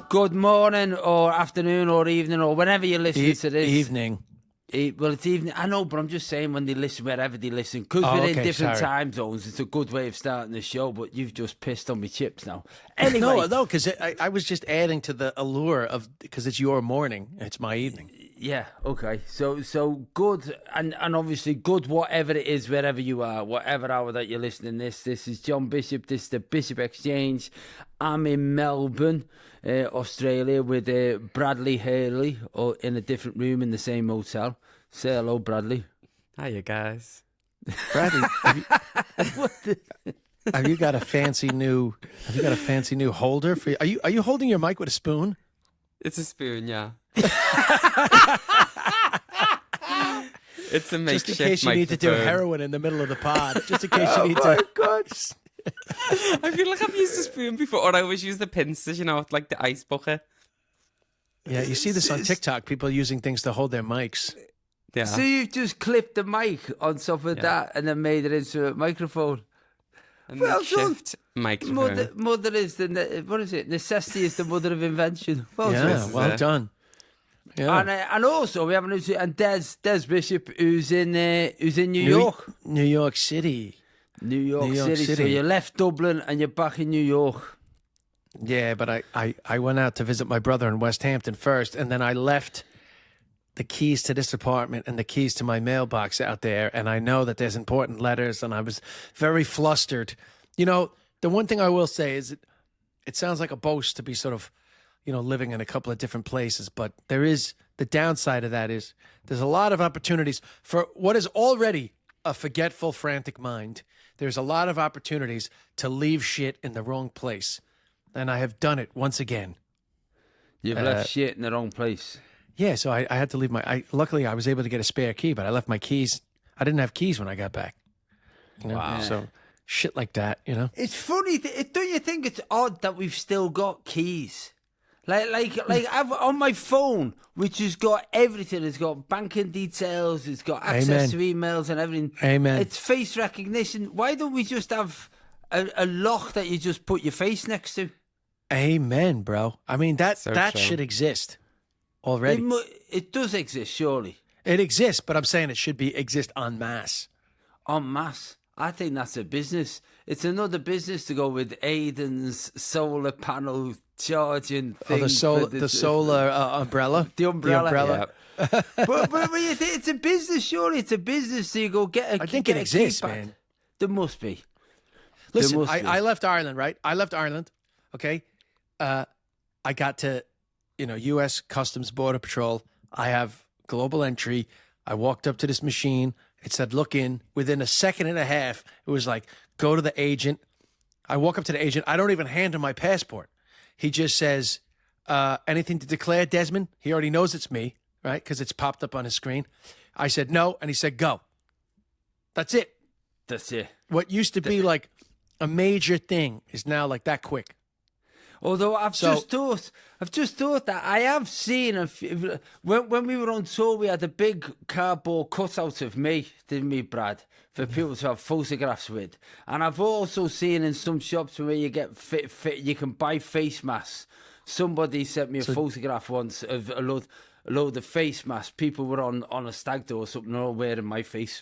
Good morning or afternoon or evening or whenever you're listening to this. Evening. Well, it's evening. I know, but I'm just saying when they listen, wherever they listen, because we're in different time zones, it's a good way of starting the show, but you've just pissed on me chips now. Anyway. No, because I was just adding to the allure of, because it's your morning, it's my evening. Yeah, okay. So good, and obviously good whatever it is, wherever you are, whatever hour that you're listening this. This is John Bishop, this is the Bishop Exchange. I'm in Melbourne, Australia, with Bradley Haley, in a different room in the same hotel. Say hello, Bradley. Hiya, guys. Bradley, have you got a fancy new holder for you? Are you holding your mic with a spoon? It's a spoon, yeah. It's a makeshift just in case you need to do heroin in the middle of the pod. Just in case you need to. Oh my God. I feel like I've used a spoon before, or I always use the pincers, like the ice bucket. Yeah, you see this on TikTok, people using things to hold their mics. Yeah. So you've just clipped the mic on top of that and then made it into a microphone. Well done. Microphone. Mother is what is it? Necessity is the mother of invention. Well done. Yeah. And also we have Des Bishop, who's in New York. New York City. New York City. So you left Dublin and you're back in New York. Yeah, but I went out to visit my brother in West Hampton first, and then I left the keys to this apartment and the keys to my mailbox out there, and I know that there's important letters, and I was very flustered. You know, the one thing I will say is it sounds like a boast to be sort of, living in a couple of different places, but there is the downside of that is there's a lot of opportunities for what is already a forgetful, frantic mind. There's a lot of opportunities to leave shit in the wrong place, and I have done it once again. You've left shit in the wrong place. Yeah, so I had to leave luckily I was able to get a spare key, but I left my keys. I didn't have keys when I got back. Wow. So shit like that, It's funny. Don't you think it's odd that we've still got keys? Like I've on my phone, which has got everything. It's got banking details. It's got access to emails and everything. Amen. It's face recognition. Why don't we just have a lock that you just put your face next to? Amen, bro. I mean, that should exist already. It does exist, surely. It exists, but I'm saying it should exist en masse. En masse? I think that's a business. It's another business to go with Aiden's solar panel charging thing. The solar umbrella. The umbrella. Yeah. but it's a business, surely. It's a business, so you go get a I think it exists, man. There must be. Listen, I left Ireland, right? I left Ireland, okay? I got to, U.S. Customs Border Patrol. I have global entry. I walked up to this machine. It said, look in. Within a second and a half, it was like, go to the agent. I walk up to the agent. I don't even hand him my passport. He just says, anything to declare, Desmond? He already knows it's me, right? Because it's popped up on his screen. I said, no. And he said, go. That's it. That's it. What used to be like a major thing is now like that quick. Although I've just thought that I have seen when we were on tour, we had a big cardboard cutout of me, didn't we, Brad, for people to have photographs with. And I've also seen in some shops where you get you can buy face masks. Somebody sent me a photograph once of a load of face masks. People were on a stag do or something, all wearing my face.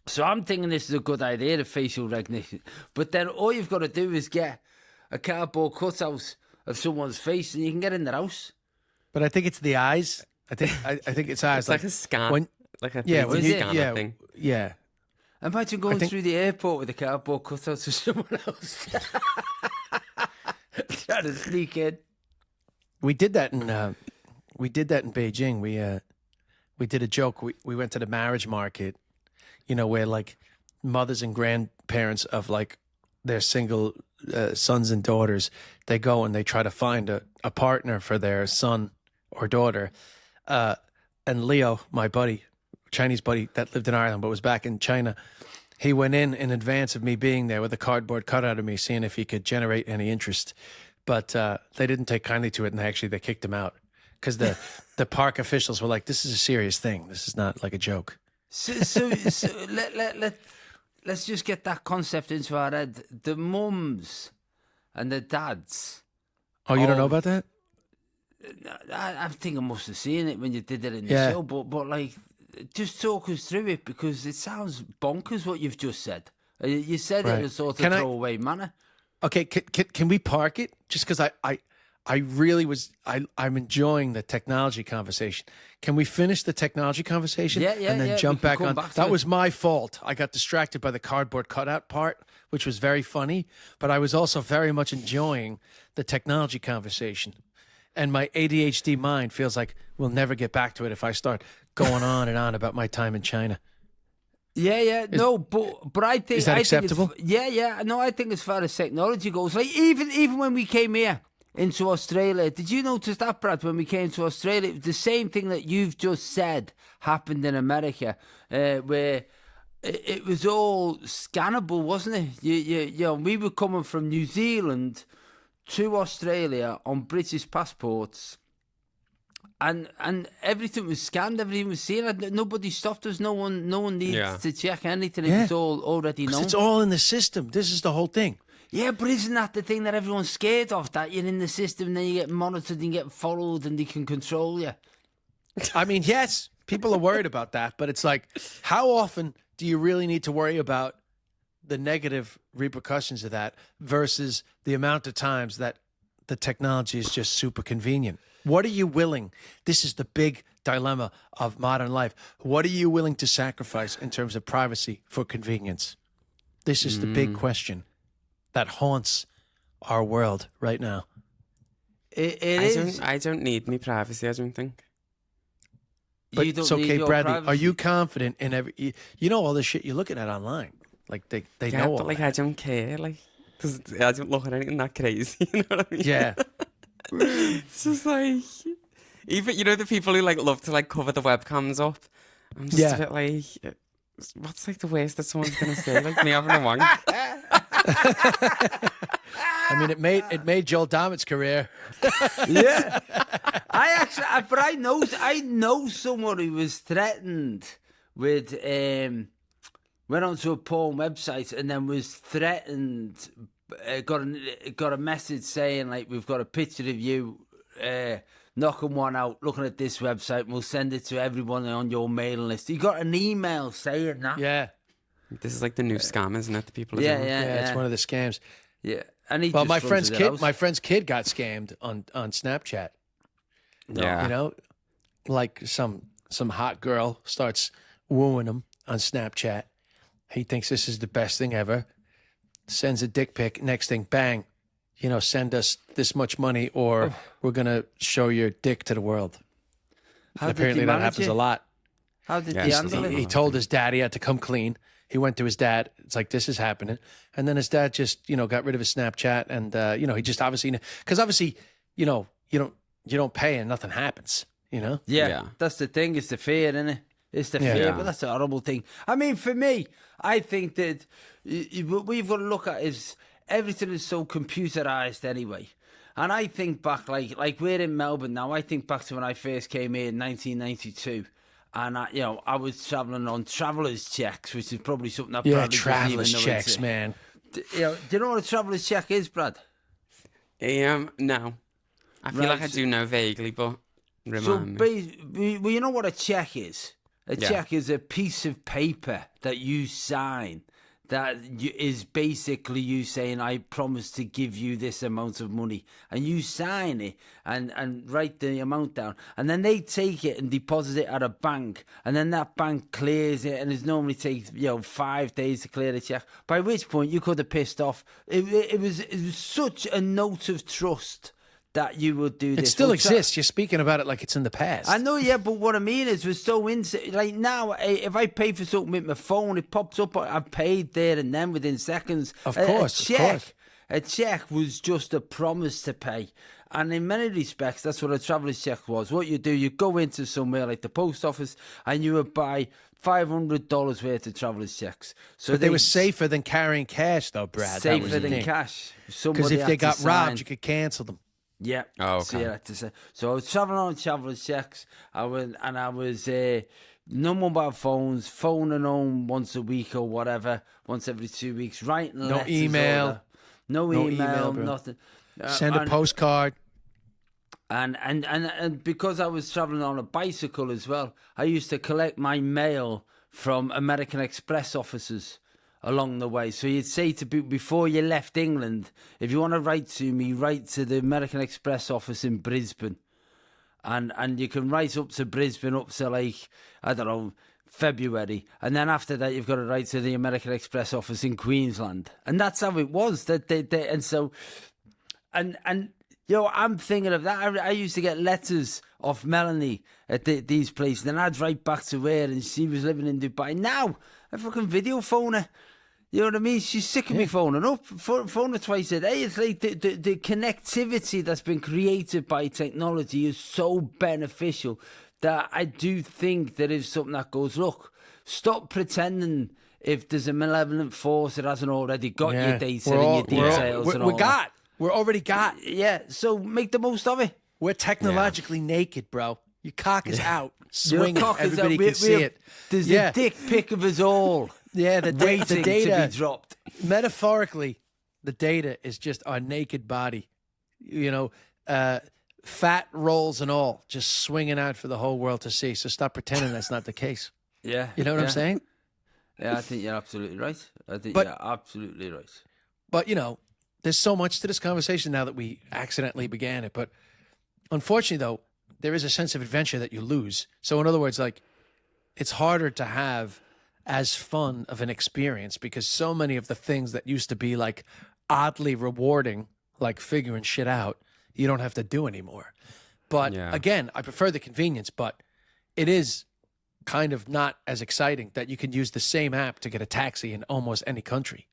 So I'm thinking this is a good idea, the facial recognition. But then all you've got to do is get a cardboard cutout of someone's face, and you can get in their house. But I think it's the eyes. I think it's eyes. It's like a scan, like a scanner thing. Yeah. Imagine going through the airport with a cardboard cutout of someone else. Trying to sneak in. We did that in Beijing. We did a joke. We went to the marriage market, where like mothers and grandparents of like their single sons and daughters, they go and they try to find a partner for their son or daughter. And Leo, my buddy, Chinese buddy that lived in Ireland but was back in China, he went in advance of me being there with a cardboard cutout of me, seeing if he could generate any interest. But they didn't take kindly to it, and they kicked him out because the park officials were like, "This is a serious thing. This is not like a joke." So let's just get that concept into our head. The mums and the dads. Oh, you don't know about that? I think I must have seen it when you did it in the show, but like, just talk us through it, because it sounds bonkers what you've just said. You said it in a sort of throwaway manner. Okay, can we park it? Just because I really I'm enjoying the technology conversation. Can we finish the technology conversation? Yeah, and then jump back on. That was my fault. I got distracted by the cardboard cutout part, which was very funny, but I was also very much enjoying the technology conversation. And my ADHD mind feels like we'll never get back to it if I start going on and on about my time in China. Yeah. No, but I think... Is that acceptable? Yeah. No, I think as far as technology goes, like even when we came here into Australia, did you notice that, Brad, when we came to Australia? The same thing that you've just said happened in America, where it was all scannable, wasn't it? You know, we were coming from New Zealand to Australia on British passports, and everything was scanned, everything was seen. Nobody stopped us. No one needed to check anything. It was all already known. It's all in the system. This is the whole thing. Yeah, but isn't that the thing that everyone's scared of? That you're in the system, and then you get monitored and get followed, and they can control you. I mean, yes, people are worried about that, but it's like, how often do you really need to worry about the negative repercussions of that versus the amount of times that the technology is just super convenient? What are you willing? This is the big dilemma of modern life. What are you willing to sacrifice in terms of privacy for convenience? This is the big question that haunts our world right now. I don't need me privacy, I don't think. But it's okay, Bradley. Privacy. Are you confident in every... You know all the shit you're looking at online. Like, they know all but, like, that. I don't care. Like, I don't look at anything that crazy. You know what I mean? Yeah. It's just like... Even, you know, the people who, like, love to, like, cover the webcams up. I'm just a bit like... What's, like, the worst that someone's going to say? Like, me having a wank? I mean, it made Joel Dommett's career. Yeah. I know someone who was threatened with... went onto a porn website and then was threatened, got a message saying, like, we've got a picture of you knocking one out, looking at this website, and we'll send it to everyone on your mailing list. He got an email saying that. Yeah. This is like the new scam, isn't it? The people are doing. Yeah, it's one of the scams. Yeah. And my friend's kid got scammed on Snapchat. Yeah. You know, like some hot girl starts wooing him on Snapchat. He thinks this is the best thing ever. Sends a dick pic. Next thing, bang. You know, send us this much money or we're going to show your dick to the world. Apparently that happens a lot. How did he handle it? He told his dad he had to come clean. He went to his dad. It's like, this is happening. And then his dad just, you know, got rid of his Snapchat. And, you know, he just obviously, because obviously, you know, you don't pay and nothing happens, you know? Yeah. That's the thing. It's the fear, isn't it? It's the fear, but that's a horrible thing. I mean, for me, I think that what we've got to look at is everything is so computerized anyway. And I think back, like we're in Melbourne now, I think back to when I first came here in 1992. And, I was travelling on traveller's checks, which is probably something that Brad traveller's checks, man. Do you know what a traveller's check is, Brad? No. I feel like I do know vaguely, but remind me. Well, you know what a check is? A check is a piece of paper that you sign that is basically you saying, I promise to give you this amount of money. And you sign it and write the amount down. And then they take it and deposit it at a bank. And then that bank clears it. And it normally takes, 5 days to clear the check. By which point you could have pissed off. It was such a note of trust that you would do this. It still exists. You're speaking about it like it's in the past. I know, but what I mean is we're so like now, if I pay for something with my phone, it pops up, I've paid there and then within seconds. Of course. A check was just a promise to pay. And in many respects, that's what a traveller's check was. What you do, you go into somewhere like the post office and you would buy $500 worth of traveller's checks. So they were safer than carrying cash, though, Brad. Safer than cash. Because if they got robbed, you could cancel them. Yeah. Oh, okay. So I was travelling on traveller's checks. I was no mobile phones, phoning home once a week or whatever, once every 2 weeks, writing letters. No email, no email, nothing. Send a postcard. And because I was traveling on a bicycle as well, I used to collect my mail from American Express offices along the way. So you'd say to people before you left England, if you want to write to me, write to the American Express office in Brisbane. And you can write up to Brisbane up to like, I don't know, February. And then after that, you've got to write to the American Express office in Queensland. And that's how it was. You know, I'm thinking of that. I used to get letters off Melanie at these places, and I'd write back to her, and she was living in Dubai. Now, I fucking video phone her. You know what I mean? She's sick of me phoning up. Phone her twice a day. It's like the connectivity that's been created by technology is so beneficial that I do think there is something that goes, look, stop pretending if there's a malevolent force that hasn't already got your data and your details and all that. We're already got. Yeah, so make the most of it. We're technologically naked, bro. Your cock is out, swinging. Everybody can see it. There's a dick pic of us all. Yeah, the data to be dropped. Metaphorically, the data is just our naked body. You know, fat rolls and all, just swinging out for the whole world to see. So stop pretending that's not the case. Yeah. You know what I'm saying? Yeah, I think you're absolutely right. You're absolutely right. But, you know, there's so much to this conversation now that we accidentally began it. But unfortunately, though, there is a sense of adventure that you lose. So in other words, like, it's harder to have as fun of an experience because so many of the things that used to be like oddly rewarding, like figuring shit out, you don't have to do anymore. But again, I prefer the convenience, but it is kind of not as exciting that you can use the same app to get a taxi in almost any country.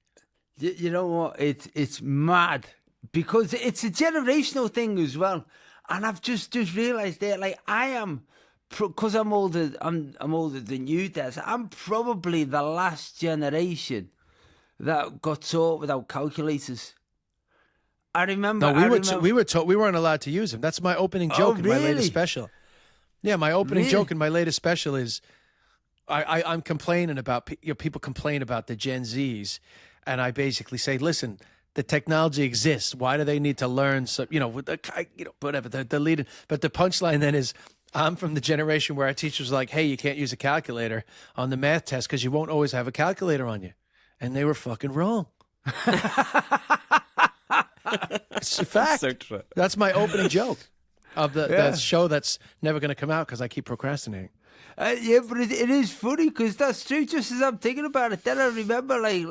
You know what? It's mad because it's a generational thing as well. And I've just realised that, like, I am, because I'm older than you, Des. I'm probably the last generation that got taught without calculators. I remember. No, we were taught we weren't allowed to use them. That's my opening joke in my latest special. Yeah, my opening joke in my latest special is, I'm complaining about people complain about the Gen Zs. And I basically say, listen, the technology exists. Why do they need to learn? So, whatever, the lead. But the punchline then is, I'm from the generation where our teacher was like, hey, you can't use a calculator on the math test because you won't always have a calculator on you. And they were fucking wrong. It's a fact. So true. That's my opening joke of the show that's never going to come out because I keep procrastinating. Yeah, but it is funny because that's true. Just as I'm thinking about it, then I remember, I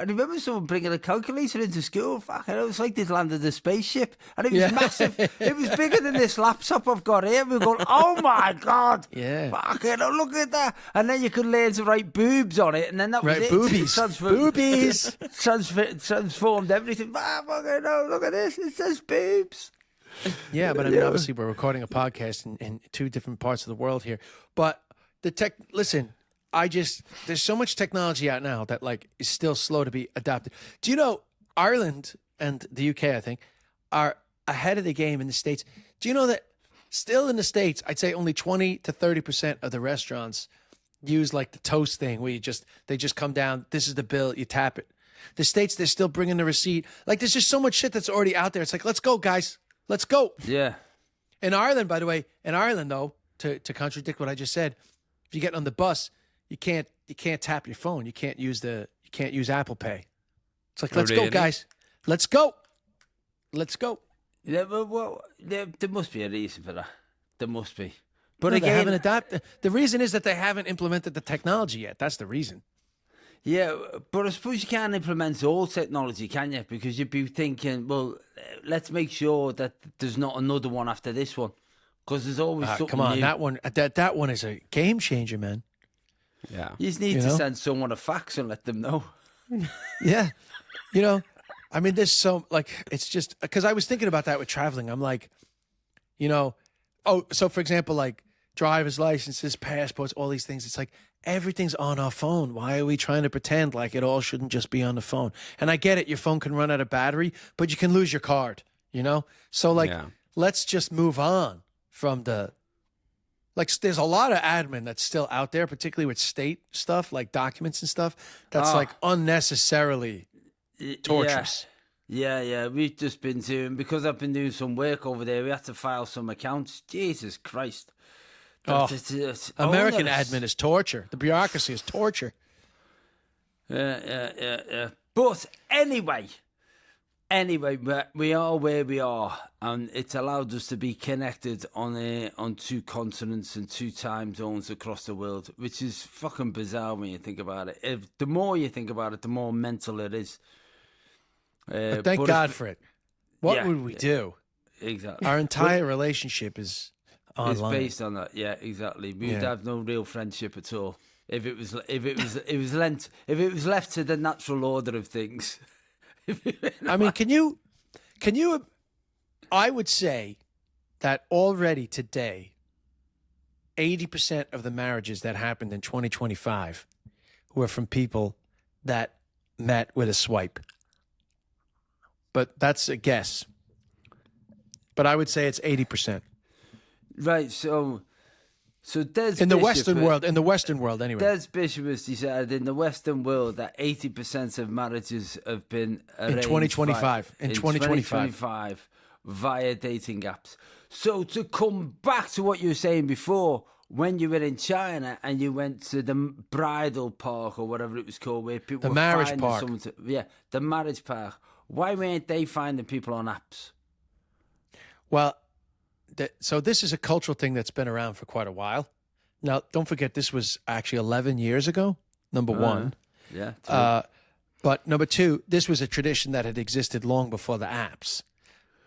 remember someone bringing a calculator into school. Fuck, it was like they'd landed a spaceship, and it was massive. It was bigger than this laptop I've got here. We were going, oh my god, fuck it, look at that. And then you could learn to write boobs on it, and then that was it. Boobies, boobies, transformed everything. Fuck it, look at this. It says boobs. Yeah, but I mean, obviously, we're recording a podcast in two different parts of the world here. But listen, there's so much technology out now that like is still slow to be adopted. Do you know Ireland and the UK, I think, are ahead of the game in the States? Do you know that still in the States, I'd say only 20 to 30% of the restaurants use like the toast thing where they just come down, this is the bill, you tap it. The States, they're still bringing the receipt. Like there's just so much shit that's already out there. It's like, let's go, guys. Let's go. Yeah. In Ireland, by the way, though, to contradict what I just said, if you get on the bus, you can't tap your phone. You can't use Apple Pay. It's like, let's go, guys. Let's go. Let's go. Yeah, well, there must be a reason for that. There must be. But no, again, they haven't adopted. The reason is that they haven't implemented the technology yet. That's the reason. Yeah, but I suppose you can't implement all technology, can you? Because you'd be thinking, well, let's make sure that there's not another one after this one. Because there's always something come on, new. that one is a game changer, man. Yeah. You just need to send someone a fax and let them know. Yeah. I mean, there's it's just, because I was thinking about that with traveling. I'm like, so for example, like driver's licenses, passports, all these things. It's like, everything's on our phone. Why are we trying to pretend like it all shouldn't just be on the phone? And I get it. Your phone can run out of battery, but you can lose your card, So let's just move on from there's a lot of admin that's still out there, particularly with state stuff, like documents and stuff. That's like unnecessarily torturous. Yeah, we've just been doing, because I've been doing some work over there, we had to file some accounts. Jesus Christ. American admin is torture. The bureaucracy is torture. Yeah. But anyway, we are where we are, and it's allowed us to be connected on 2 continents and 2 time zones across the world, which is fucking bizarre when you think about it. The more you think about it, the more mental it is. But thank God for it. What would we do? Exactly. Our entire relationship is online. It's based on that. Yeah, exactly. We'd have no real friendship at all if it was left to the natural order of things. I mean, can you? I would say that already today, 80% of the marriages that happened in 2025 were from people that met with a swipe. But that's a guess. But I would say it's 80%. Right. So Des in the Western world, anyway. Des Bishop has decided in the Western world that 80% of marriages have been arranged in 2025 via dating apps. So to come back to what you were saying before, when you were in China and you went to the bridal park or whatever it was called, where people the marriage park, the marriage park. Why weren't they finding people on apps? Well, so this is a cultural thing that's been around for quite a while. Now, don't forget, this was actually 11 years ago, number one. Yeah. But number two, this was a tradition that had existed long before the apps.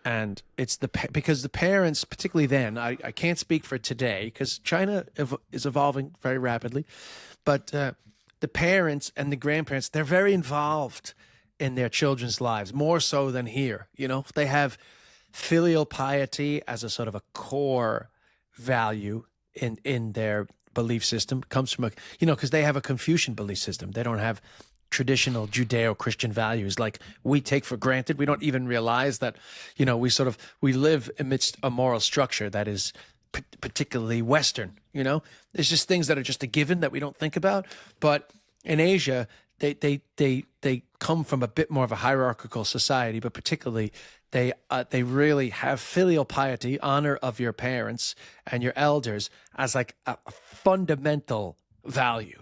And it's because the parents, particularly then, I can't speak for today because China is evolving very rapidly, but the parents and the grandparents, they're very involved in their children's lives, more so than here. You know, they have filial piety as a sort of a core value in their belief system. It comes from because they have a Confucian belief system. They don't have traditional Judeo-Christian values like we take for granted. We don't even realize that, we live amidst a moral structure that is particularly Western. There's just things that are just a given that we don't think about. But in Asia, they come from a bit more of a hierarchical society, but particularly they really have filial piety, honor of your parents and your elders as like a fundamental value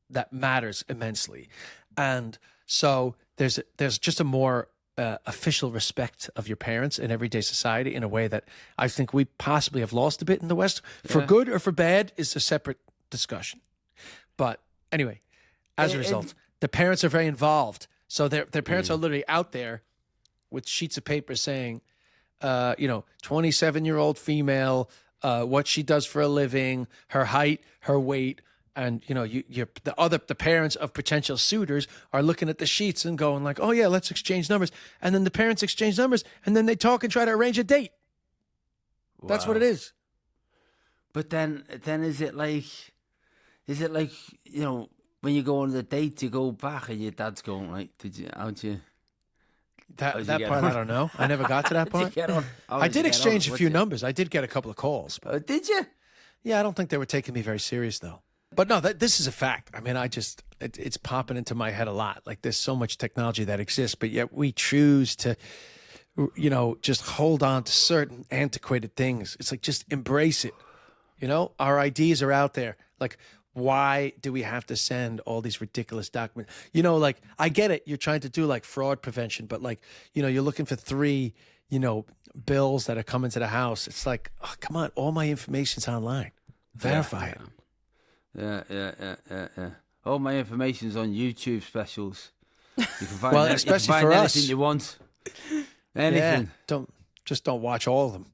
that matters immensely. And so there's just a more official respect of your parents in everyday society in a way that I think we possibly have lost a bit in the West. For good or for bad is a separate discussion. But anyway, as a result, the parents are very involved. So their parents are literally out there with sheets of paper saying, 27-year-old female, what she does for a living, her height, her weight. And, the parents of potential suitors are looking at the sheets and going like, oh, yeah, let's exchange numbers. And then the parents exchange numbers and then they talk and try to arrange a date. Wow. That's what it is. But then is it like, when you go on the date, you go back and your dad's going, right, how'd you part, I don't know. I never got to that part. I did exchange a few numbers. I did get a couple of calls. But... did you? Yeah, I don't think they were taking me very serious, though. But no, this is a fact. I mean, it's popping into my head a lot. Like there's so much technology that exists, but yet we choose to, just hold on to certain antiquated things. It's like, just embrace it. Our IDs are out there. Like, why do we have to send all these ridiculous documents? Like, I get it. You're trying to do like fraud prevention, but like, you're looking for 3, bills that are coming to the house. It's like, oh, come on. All my information's online. Verify it. Yeah. All my information's on YouTube specials. You can find especially for us, anything you want. Anything. Yeah, don't watch all of them.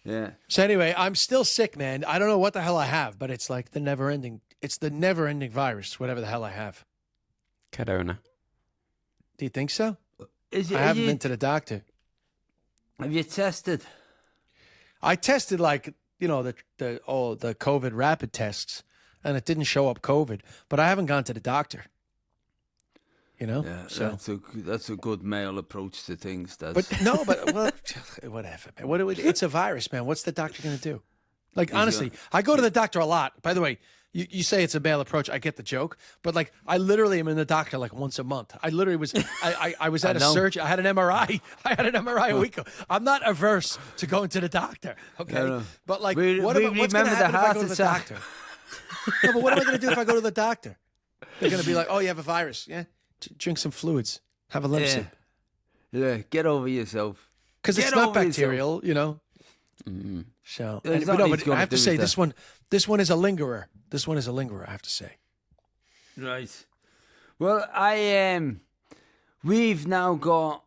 Yeah. So anyway, I'm still sick, man. I don't know what the hell I have, but it's like the never ending virus, whatever the hell I have. Corona. Do you think so? I haven't been to the doctor. Have you tested? I tested the COVID rapid tests, and it didn't show up COVID, but I haven't gone to the doctor. Yeah, so that's a good male approach to things. Whatever. It's a virus, man. What's the doctor going to do? Like, honestly, I go to the doctor a lot. By the way, you say it's a male approach. I get the joke. But, like, I literally am in the doctor, like, once a month. I literally was, I was at a surgery. I had an MRI. I had an MRI a week ago. I'm not averse to going to the doctor, okay? No. But, like, what's going to happen if I go to the doctor? No, but what am I going to do if I go to the doctor? They're going to be like, oh, you have a virus. Yeah, drink some fluids. Have a lemon sip. Yeah, get over yourself. Because it's not bacterial, you know. Mm-hmm. So, but I have to say, this one is a lingerer. This one is a lingerer, I have to say. Right. Well, we've now got,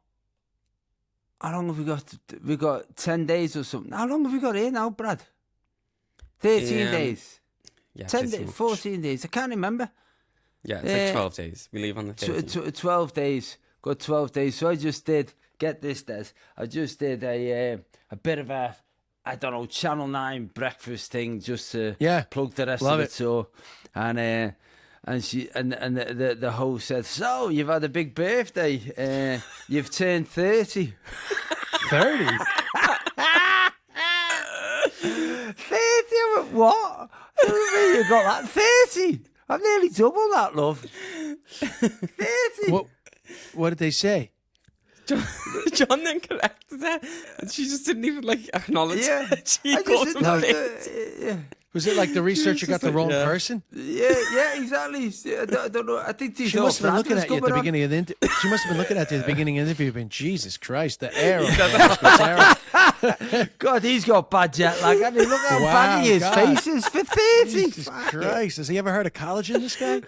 how long have we got? We've got 10 days or something. How long have we got here now, Brad? 13 days. Yeah, 10 days, 14 days. I can't remember. Yeah, it's like 12 days. We leave on the 13th. 12 days. Got 12 days. So I just did, get this, Des. I just did a bit of a, I don't know, Channel 9 breakfast thing just to plug the rest of it. So, and she and the host said, so you've had a big birthday. You've turned 30. 30? 30? What? You got that 30? I've nearly doubled that, love. 30. What did they say? John then corrected her, and she just didn't even like acknowledge it. She I called just him no, 30. Was it like the researcher got the wrong person? Yeah, exactly. I don't know. I think she must have been looking at you at the beginning of the interview. She must have been looking at you at the beginning of the interview, being Jesus Christ, the air of the God, he's got bad jet lag. I mean, look how bad his face is for 30. Jesus Christ, has he ever heard of collagen? This guy.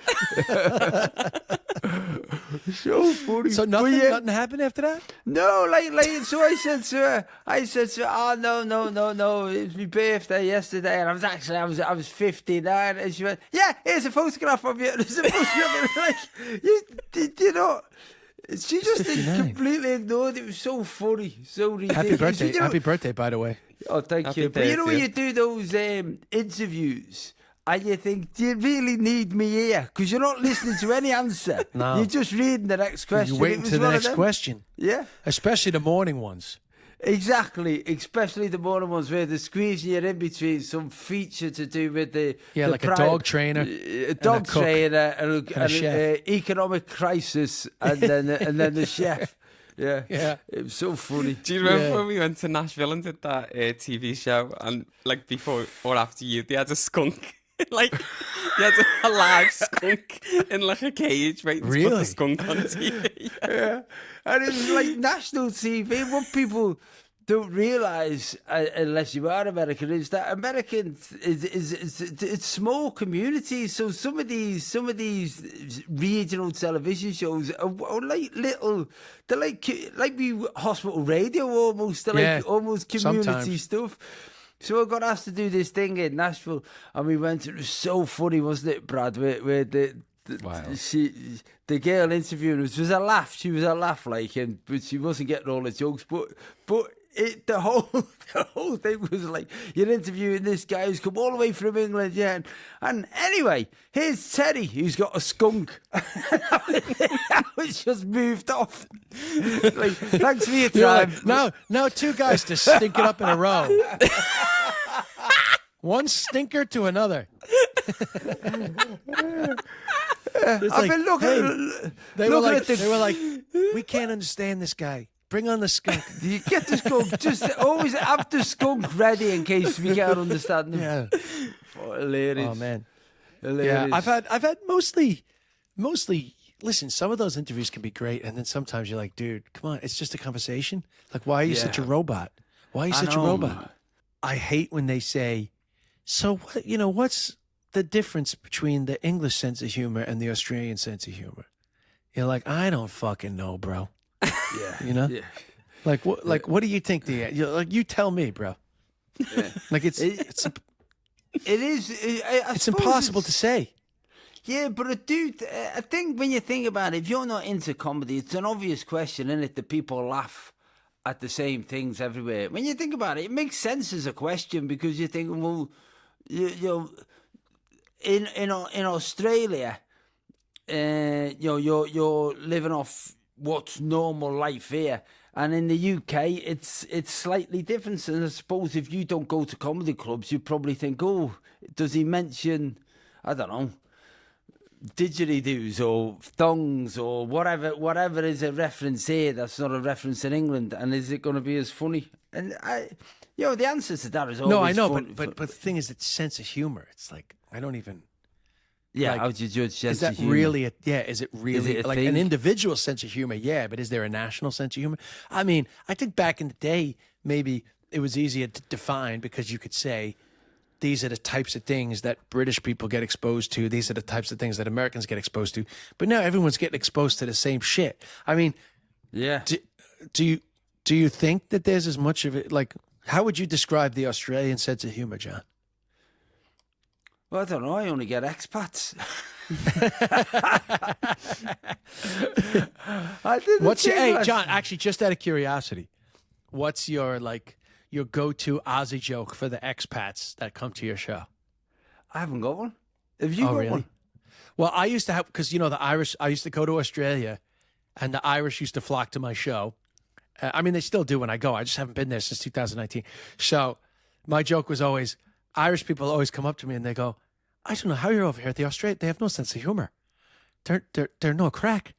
So funny. So nothing happened after that? No, like so I said to her, oh no, it was my birthday yesterday, and I was 59, and she went, yeah, here's a photograph of you. There's a photograph of you. Like, you know, she just completely ignored it. It was so funny, so ridiculous. Happy birthday, you know, happy birthday, by the way. Oh, thank you. But you know when you do those interviews, and you think, do you really need me here? Because you're not listening to any answer. No. You're just reading the next question. You're waiting to the next question. Yeah. Especially the morning ones. Exactly. Especially the morning ones where they're squeezing you in between some feature to do with the... Yeah, the like a dog trainer. A dog trainer and a chef. Economic crisis and then the chef. Yeah. It was so funny. Do you remember when we went to Nashville and did that TV show, and like before or after you, they had a skunk? Like, they had a live skunk in like a cage, right? Really? Put the skunk on TV. Yeah. And it was like national TV. What people don't realise, unless you are American, is that Americans it's small communities. So some of these regional television shows are like little. They're like we hospital radio almost. They're like almost community stuff. So I got asked to do this thing in Nashville, and we went. It was so funny, wasn't it, Brad? Where the girl interviewing us was a laugh. She was a laugh, like, but she wasn't getting all the jokes. But the whole thing was like, you're interviewing this guy who's come all the way from England, And anyway, here's Teddy, who's got a skunk. I was just moved off. Like, thanks for your time. Like, now two guys to stink it up in a row. One stinker to another. I've been looking. They were like, we can't understand this guy. Bring on the skunk. You get the skunk. Just always have the skunk ready in case we can't understand them. Yeah. Hilarious. Oh man. Hilarious. Yeah, I've had mostly. Listen, some of those interviews can be great, and then sometimes you're like, dude, come on, it's just a conversation. Like, why are you such a robot? Why are you such a robot? I hate when they say, so what? You know, what's the difference between the English sense of humor and the Australian sense of humor? You're like, I don't fucking know, bro. Yeah. You know? Yeah. Like what? Like what do you think? You tell me, bro. Yeah. Like it's impossible to say. Yeah, but I think when you think about it, if you're not into comedy, it's an obvious question, isn't it? That people laugh at the same things everywhere. When you think about it, it makes sense as a question because you think, well, you in Australia, you're living off what's normal life here, And in the UK, it's slightly different. And I suppose if you don't go to comedy clubs, you probably think, oh, does he mention, I don't know, didgeridoos or thongs or whatever is a reference here that's not a reference in England, and is it going to be as funny? And the answer to that is always no, I know, fun, but the thing is, it's sense of humor. It's like I don't even. Yeah, like, how do you judge sense is that of humor? really? Is it really it a like thing? an individual sense of humor? Yeah, but is there a national sense of humor? I mean, I think back in the day, maybe it was easier to define because you could say, these are the types of things that British people get exposed to. These are the types of things that Americans get exposed to. But now everyone's getting exposed to the same shit. I mean, Yeah. do you think that there's as much of it? Like, how would you describe the Australian sense of humor, John? Well, I don't know. I only get expats. I didn't. What's your, think hey, I- John, actually, just out of curiosity, what's your go-to Aussie joke for the expats that come to your show? I haven't got one. Have you got really? one? Well, I used to have, because, the Irish, I used to go to Australia, and the Irish used to flock to my show. I mean, they still do when I go. I just haven't been there since 2019. So my joke was always, Irish people always come up to me and they go, I don't know how you're over here. The Australians, they have no sense of humor. They're no crack.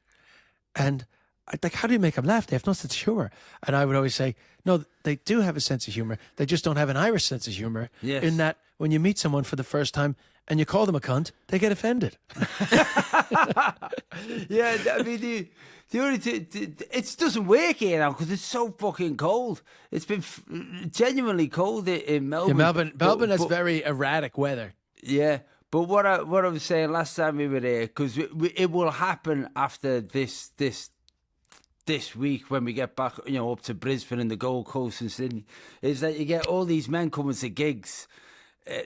And I like, how do you make them laugh? They have no sense of humor. And I would always say, no, they do have a sense of humor. They just don't have an Irish sense of humor. Yes. In that when you meet someone for the first time and you call them a cunt, they get offended. Yeah, I mean, the only thing, it doesn't work here now because it's so fucking cold. It's been genuinely cold in Melbourne. In Melbourne has but- very erratic weather. Yeah, but what I was saying last time we were there, because it will happen after this week when we get back, up to Brisbane and the Gold Coast and Sydney, is that you get all these men coming to gigs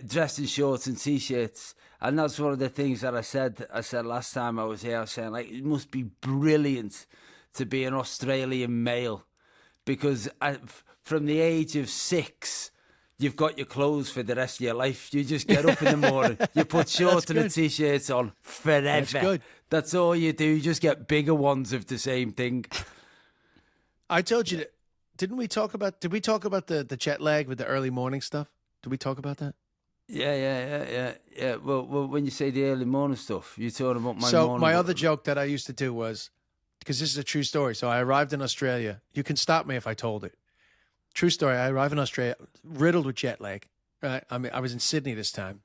dressed in shorts and t-shirts, and that's one of the things that I said last time I was here. I was saying, like, it must be brilliant to be an Australian male, because from the age of 6, you've got your clothes for the rest of your life. You just get up in the morning, you put shorts and a t-shirt on forever. That's good. That's all you do. You just get bigger ones of the same thing. I told you that. Did we talk about the jet lag with the early morning stuff? Did we talk about that? Yeah. Well, when you say the early morning stuff, you're talking about my So morning. my other joke that I used to do was, because this is a true story. So I arrived in Australia. You can stop me if I told it. True story. I arrived in Australia riddled with jet lag. Right. I mean, I was in Sydney this time,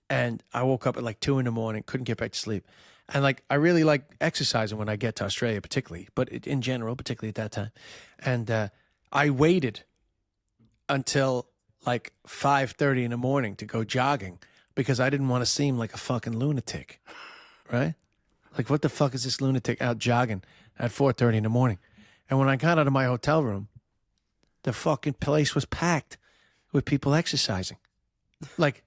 and I woke up at like 2 a.m, couldn't get back to sleep. And like, I really like exercising when I get to Australia, particularly, but in general, particularly at that time. And I waited until like 5:30 in the morning to go jogging because I didn't want to seem like a fucking lunatic, right? Like, what the fuck is this lunatic out jogging at 4:30 in the morning? And when I got out of my hotel room, the fucking place was packed with people exercising. Like,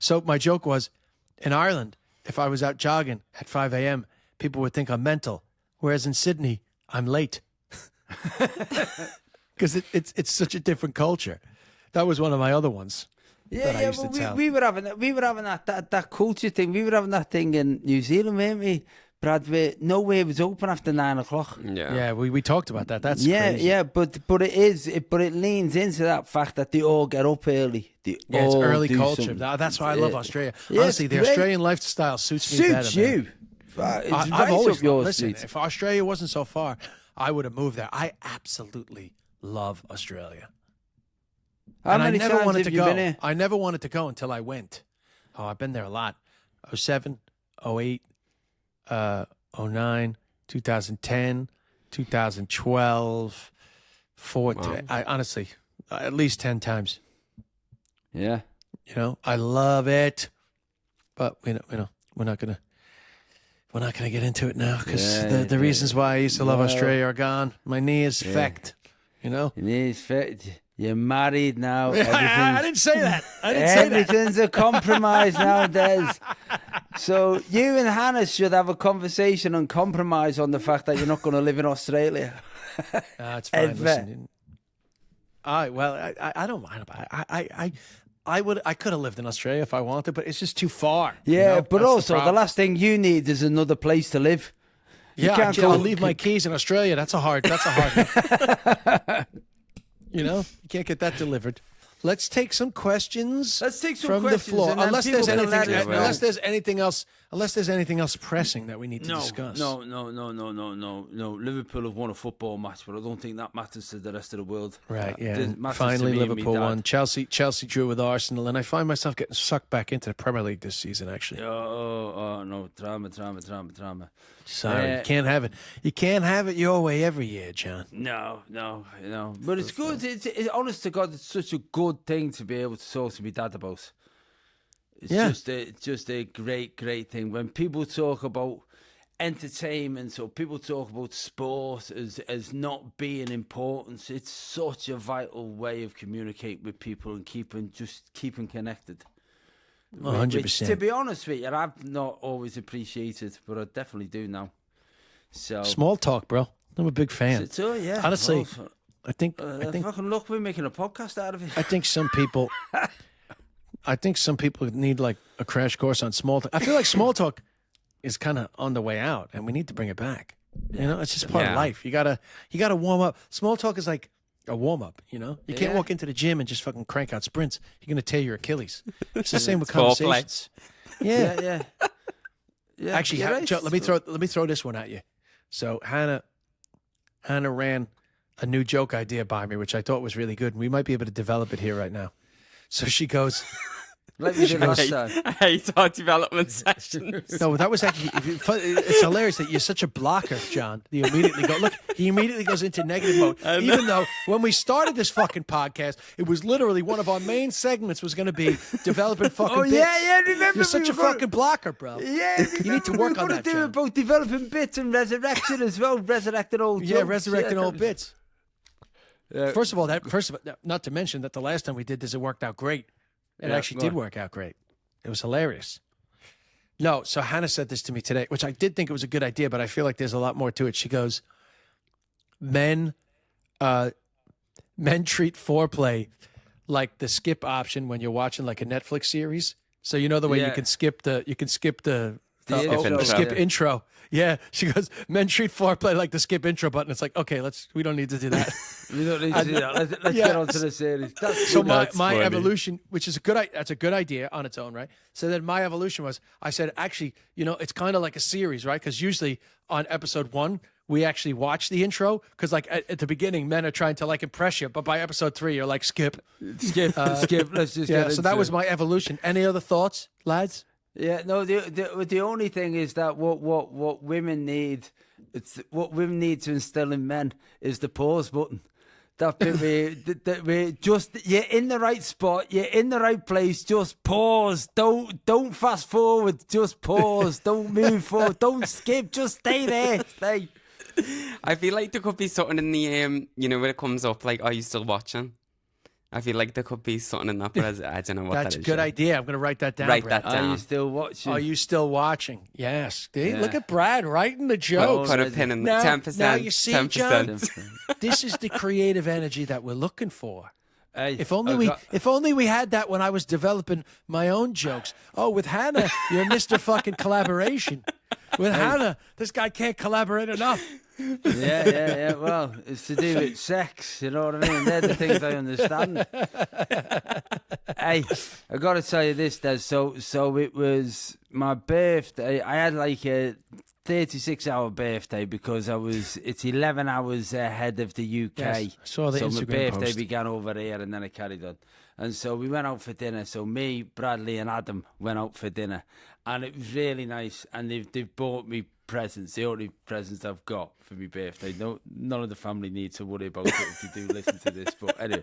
so my joke was, in Ireland, if I was out jogging at 5 a.m., people would think I'm mental. Whereas in Sydney, I'm late. Because it's such a different culture. That was one of my other ones. that I used to tell. We were having that culture thing. We were having that thing in New Zealand, weren't we, Brad? Where nowhere was open after 9 o'clock. Yeah, we talked about that. That's crazy. Yeah, but it leans into that fact that they all get up early. It's early culture. That's why I love Australia. Yeah, honestly, the Australian lifestyle suits me better. You. I've always listen. If Australia wasn't so far, I would have moved there. I absolutely love Australia. How many times have you been here? I never wanted to go until I went. Oh, I've been there a lot. 07, 08, 09, 2010, 2012, 14. Wow. I honestly, at least 10 times. Yeah. You know, I love it. But we're not gonna get into it now because the reasons why I used to love Australia are gone. My knee is fecked. You know? Your knee is fecked. You're married now. I didn't say that. Everything's a compromise nowadays. So you and Hannah should have a conversation and compromise on the fact that you're not going to live in Australia. It's fine. Listen, I don't mind about it. I could have lived in Australia if I wanted, but it's just too far. Yeah, you know? but That's also the last thing you need is another place to live. Yeah, I'll leave my keys in Australia. That's a hard. You know, you can't get that delivered. Let's take some questions. Let's take some from questions, the floor. and then Unless people there's can let us know. unless there's anything else pressing that we need to discuss. No. Liverpool have won a football match, but I don't think that matters to the rest of the world. Right, It yeah. matters Finally, to me and Liverpool me dad. won. Chelsea drew with Arsenal, and I find myself getting sucked back into the Premier League this season, actually. Oh, no. Drama. Sorry, you can't have it. You can't have it your way every year, John. No. But it's good. It's honest to God, it's such a good thing to be able to talk to my dad about. It's just a great thing. When people talk about entertainment or people talk about sport as not being important, it's such a vital way of communicating with people and keeping connected. 100%. Which, to be honest with you, I've not always appreciated, but I definitely do now. So Small talk, bro. I'm a big fan. So, yeah. Honestly, Well, I think fucking look, we're making a podcast out of it. I think some people need like a crash course on small talk. I feel like small talk is kind of on the way out, and we need to bring it back. You know, it's just part of life. You gotta warm up. Small talk is like a warm up. You know, you can't walk into the gym and just fucking crank out sprints. You're gonna tear your Achilles. It's the same with conversations. Yeah. Actually, right. Joe, let me throw this one at you. So Hannah ran a new joke idea by me, which I thought was really good. And we might be able to develop it here right now. So she goes, Like we did last time. I hate our development sessions. no, that was actually, it's hilarious that you're such a blocker, John. You immediately go, look, he immediately goes into negative mode. Even though when we started this fucking podcast, it was literally one of our main segments was going to be developing fucking bits. Remember. You're such a fucking blocker, bro. Yeah, You need to work on that, do John. about developing bits and resurrection as well. Resurrecting old jokes. Resurrecting old bits. First of all, not to mention that the last time we did this, it worked out great. It actually did work out great. It was hilarious. No, so Hannah said this to me today, which I did think it was a good idea, but I feel like there's a lot more to it. She goes, men treat foreplay like the skip option when you're watching like a Netflix series. So you know the way you can skip the skip intro. Yeah, she goes, men treat foreplay like the skip intro button. It's like, okay, we don't need to do that. We don't need to do that. Let's get on to the series. So my evolution, which is that's a good idea on its own, right? So then my evolution was, I said, actually, you know, it's kind of like a series, right? Because usually on episode 1, we actually watch the intro because like at the beginning, men are trying to like impress you, but by episode 3, you're like, skip. Let's just get into So that was my evolution. Any other thoughts, lads? Yeah, no. The only thing is that what women need, what women need to instill in men is the pause button. That bit where just you're in the right spot, you're in the right place. Just pause. Don't fast forward. Just pause. Don't move forward. Don't skip. Just stay there. Stay. I feel like there could be something in the when it comes up like, are you still watching? I feel like there could be something in that, but I don't know what that is. That's a good idea. I'm going to write that down. Write that down. Are you still watching? Are you still watching? Yes. Look at Brad writing the jokes. Put a pin in the 10%. Now you see, 10%. John, this is the creative energy that we're looking for. Hey, If only we had that when I was developing my own jokes. Oh, with Hannah, you're Mr. fucking collaboration. With Hannah, this guy can't collaborate enough. Yeah. Well, it's to do with sex. You know what I mean? They're the things I understand. Hey, I got to tell you this, Des. So it was my birthday. I had like a 36-hour birthday because it's 11 hours ahead of the UK. Yes, I saw the so Instagram my birthday post. began over here and then it carried on. And so we went out for dinner. So me, Bradley and Adam went out for dinner. And it was really nice. And they've bought me presents, the only presents I've got for my birthday. None of the family need to worry about it if you do listen to this. But anyway,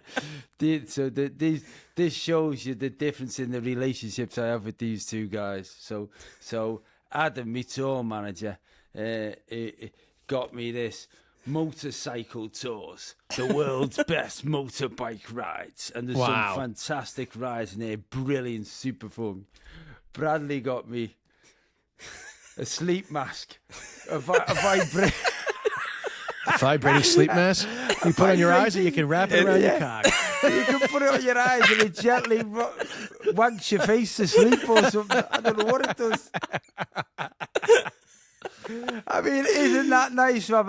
this shows you the difference in the relationships I have with these two guys. So Adam, my tour manager, got me this motorcycle tours, the world's best motorbike rides, and there's some fantastic rides in there, brilliant, super fun. Bradley got me a sleep mask, a vibrating sleep mask. You put on your eyes, or you can wrap it around your cock. You can put it on your eyes and it gently wanks your face to sleep or something. I don't know what it does. I mean, isn't that nice to have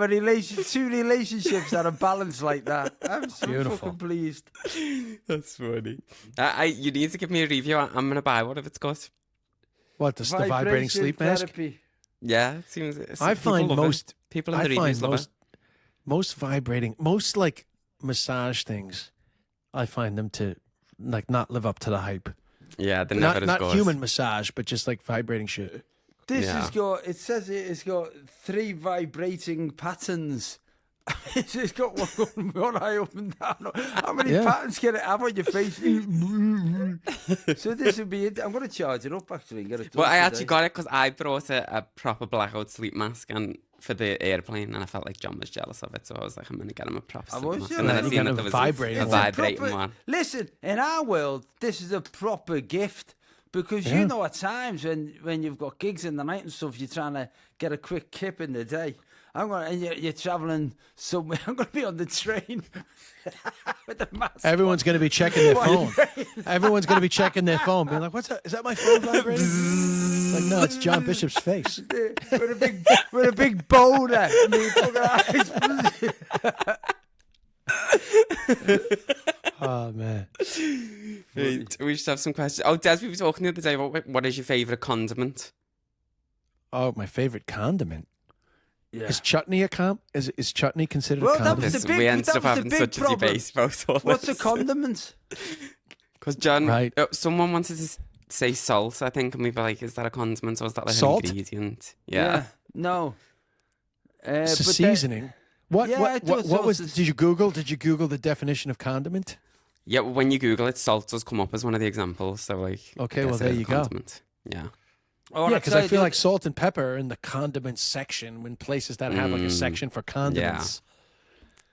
two relationships that are balanced like that? I'm so Beautiful. fucking pleased. That's funny. You need to give me a review. I'm gonna buy one if it's good. What, the vibrating sleep mask? therapy. Yeah, it seems. I find most people in the reviews love it. Most vibrating, most like massage things, I find them to like not live up to the hype. Yeah, they're never Not as good. human massage, but just like vibrating shit. This has got, it says it's got 3 vibrating patterns. It's got one eye up and down. How many patterns can it have on your face? So this would be it. I'm going to charge it up actually and get it done. Well, I actually got it because I brought a proper blackout sleep mask and for the airplane, and I felt like John was jealous of it, so I was like, I'm going to get him a proper sleep mask. And then I seen that there was a vibrating one. Listen, in our world, this is a proper gift. Because you know at times when you've got gigs in the night and stuff, you're trying to get a quick kip in the day. And you're travelling somewhere. I'm going to be on the train with the mask. Everyone's going to be checking their phone. Everyone's going to be checking their phone, being like, "What's that? Is that my phone vibrating?" Like, no, it's John Bishop's face. with a big boner. And the fucking eyes. Oh man. We should have some questions. Oh, Des, we were talking the other day about what is your favourite condiment? Oh, my favorite condiment. Yeah. Is chutney is chutney considered a condiment? We ended up having such a debate about all What's this. a condiment? Because John, Right. Someone wanted to say salt, I think, and we were like, is that a condiment or is that like Salt? an ingredient? Yeah. No. It's a seasoning. What was? Sauces. Did you Google the definition of condiment? Yeah, well, when you Google it, salt does come up as one of the examples. So, like, Okay, I well, guess there it is you a go. condiment. Yeah. Oh, Yeah, because I feel like salt and pepper are in the condiment section when places that have like a section for condiments.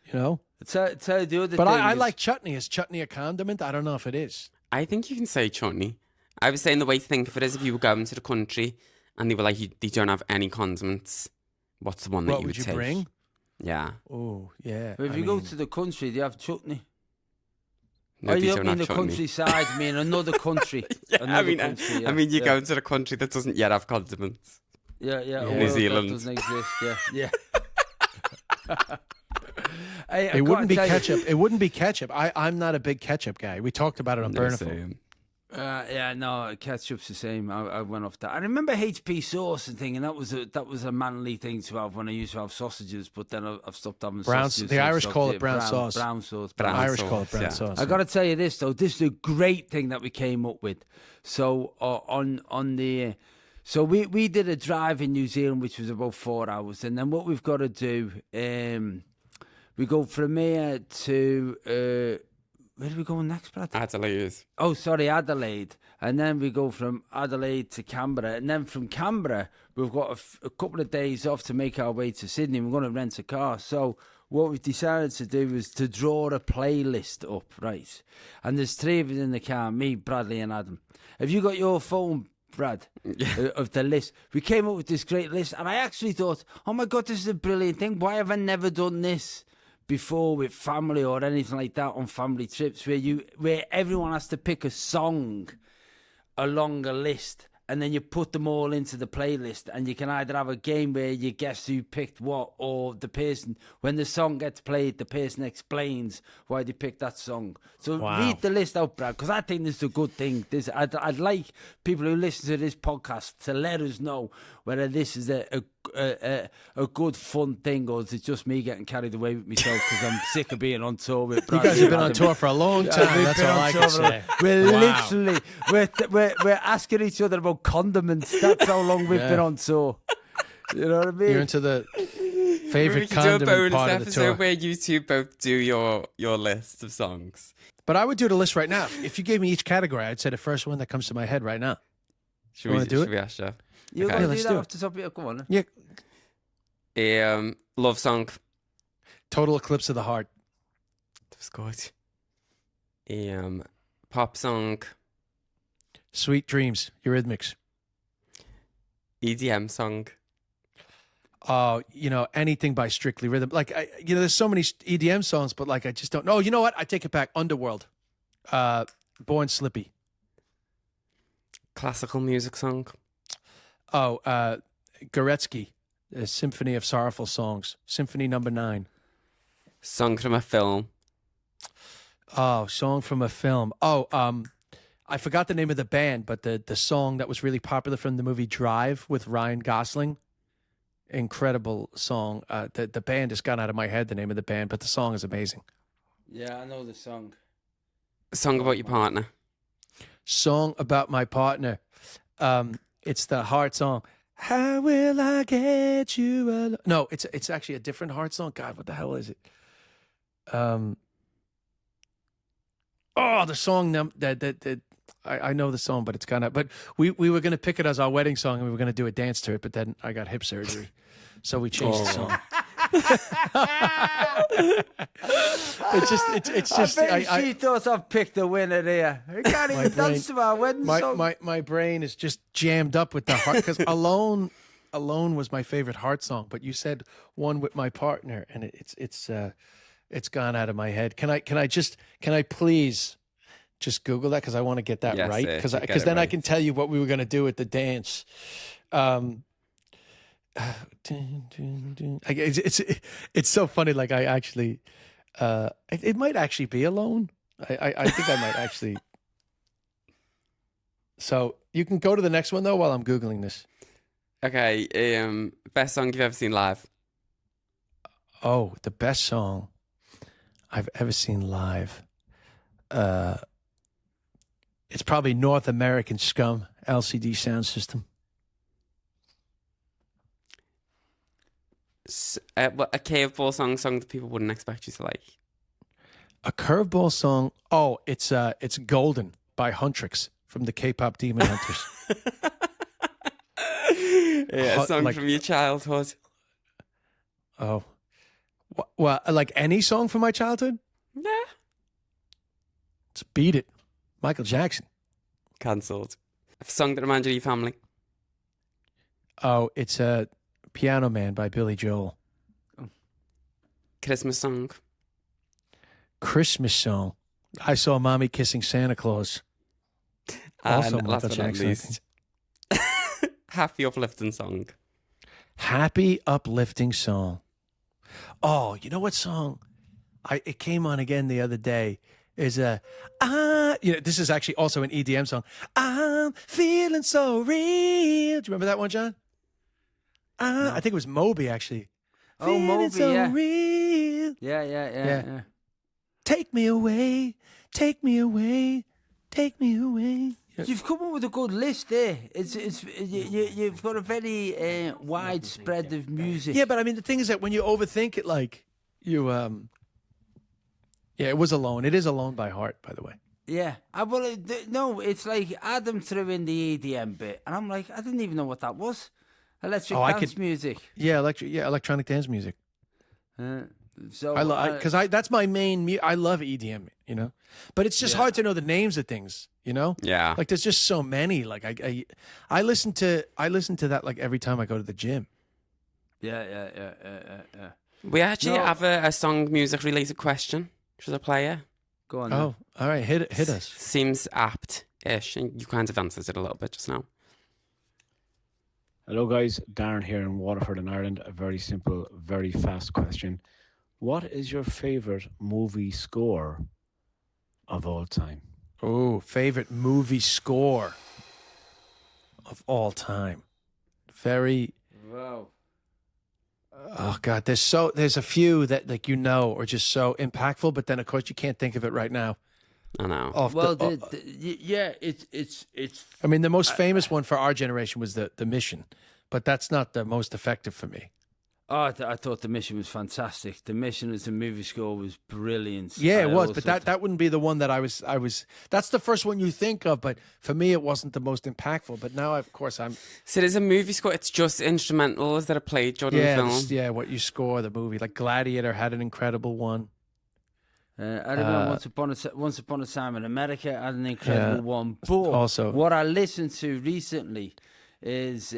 You know? Tell you the other But thing I is- like chutney. Is chutney a condiment? I don't know if it is. I think you can say chutney. I was saying the way to think of it is if you were going to the country and they were like, they don't have any condiments, what's the one that What you would you take? bring? Yeah. Oh, yeah. But if I you go mean, to the country, do you have chutney? No, Oh, they you don't don't mean have the chutney. countryside, you mean another country. Yeah, Another I country, yeah. mean, you're Yeah. going to a country that doesn't yet have condiments. Yeah, Yeah. a New world that Zealand. doesn't exist, yeah. it wouldn't be ketchup. It wouldn't be ketchup. I'm not a big ketchup guy. We talked about it on Burniful. Same. Yeah, no, ketchup's the same. I went off that. I remember HP sauce and thing, and that was a manly thing to have when I used to have sausages. But then I've stopped having sausages. The so I've Irish stopped call it eating brown sauce. Brown sauce. The Irish call it brown yeah. sauce. I got to tell you this though. This is a great thing that we came up with. So so we did a drive in New Zealand, which was about 4 hours, and then what we've got to do, we go from here to. Where do we go next, Brad? Adelaide. Oh, sorry, Adelaide. And then we go from Adelaide to Canberra. And then from Canberra, we've got a couple of days off to make our way to Sydney. We're going to rent a car. So what we decided to do was to draw a playlist up, right? And there's 3 of us in the car, me, Bradley and Adam. Have you got your phone, Brad, of the list? We came up with this great list. And I actually thought, oh, my God, this is a brilliant thing. Why have I never done this before with family or anything like that on family trips where everyone has to pick a song along a list and then you put them all into the playlist and you can either have a game where you guess who picked what, or the person, when the song gets played, the person explains why they picked that song. So read the list out, Brad, because I think this is a good thing. I'd like people who listen to this podcast to let us know whether this is a good fun thing or is it just me getting carried away with myself because I'm sick of being on tour with Brad. You guys have been on tour for a long time. That's all I can say. We're literally we're asking each other about condiments. That's how long we've been on tour. You know what I mean? You're into the favorite We could do a condiment bonus part of the tour. episode where you two both do your list of songs. But I would do the list right now. If you gave me each category, I'd say the first one that comes to my head right now. Should we do it? Should we ask you? You're Okay. going to let's do do that it. off the top of your... Come on. Yeah. Love song. Total Eclipse of the Heart. That was good. Pop song. Sweet Dreams. Eurythmics. EDM song. Oh, anything by Strictly Rhythm. Like, there's so many EDM songs, but like, I just don't know. You know what? I take it back. Underworld. Born Slippy. Classical music song. Oh, Goretzky. A Symphony of Sorrowful Songs. Symphony number 9. Song from a film. Oh, song from a film. Oh, I forgot the name of the band, but the song that was really popular from the movie Drive with Ryan Gosling. Incredible song. The band has gone out of my head, the name of the band, but the song is amazing. Yeah, I know the song. Song about your partner. Song about my partner. It's the Heart song. How will I get you alone? No, it's actually a different Heart song. God, what the hell is it? The song that I know the song, but it's kind of. But we were going to pick it as our wedding song, and we were going to do a dance to it. But then I got hip surgery, so we changed the song. It's just. She thought I've picked the winner there. I can't even dance to our wedding song. My brain is just jammed up with the Heart because Alone was my favorite Heart song. But you said One with My Partner, and it's gone out of my head. Can I please just Google that because I want to get that right because then I can tell you what we were going to do at the dance. It's so funny. Like I actually, it might actually be Alone. I think I might actually. So you can go to the next one though while I'm Googling this. Okay. Best song you've ever seen live. Oh, the best song I've ever seen live. It's probably North American Scum, LCD Sound System. A curveball song that people wouldn't expect you to like. A curveball song. Oh, it's Golden by Huntrix from the K-pop Demon Hunters. Yeah, a song from your childhood. Oh, well, like any song from my childhood? Yeah. Let's beat it. Michael Jackson. Cancelled. A song that reminds you of your family. Oh, it's Piano Man by Billy Joel. Christmas song. Christmas song. I Saw Mommy Kissing Santa Claus. Also And Michael last but not Jackson. least, happy uplifting song. Happy uplifting song. Oh, you know what song? It came on again the other day. Is this is actually also an EDM song. I'm feeling so real. Do you remember that one, John? No. I think it was Moby actually. Oh, Feeling Moby, so yeah. real. Yeah. Take me away, take me away, take me away. You've come up with a good list there. You've got a very wide spread of music. Yeah, but I mean the thing is that when you overthink it, like you yeah, it was Alone. It is Alone by Heart, by the way. Yeah. No, it's like Adam threw in the EDM bit, and I'm like, I didn't even know what that was. Electric dance music. Yeah, electronic dance music. So because that's my main. I love EDM, you know, but it's just hard to know the names of things, you know. Yeah. Like there's just so many. Like I listen to that like every time I go to the gym. Yeah. We actually have a song music related question. Should I play it? Go on. Oh, all right, hit us. Seems apt-ish, and you kind of answered it a little bit just now. Hello guys, Darren here in Waterford in Ireland. A very simple, very fast question. What is your favourite movie score of all time? Oh, favorite movie score of all time. Very. Wow. Oh God, there's a few that like are just so impactful, but then of course you can't think of it right now. I know. It's. I mean, the most famous one for our generation was the Mission, but that's not the most effective for me. Oh, I thought The Mission was fantastic. The Mission as a movie score was brilliant. Yeah, it was, but that wouldn't be the one that I was. That's the first one you think of, but for me, it wasn't the most impactful. But now, of course, I'm. So there's a movie score. It's just instrumentals that are played during the film. What you score the movie. Like Gladiator had an incredible one. I remember Once Upon a Time in America had an incredible one. But also, what I listened to recently is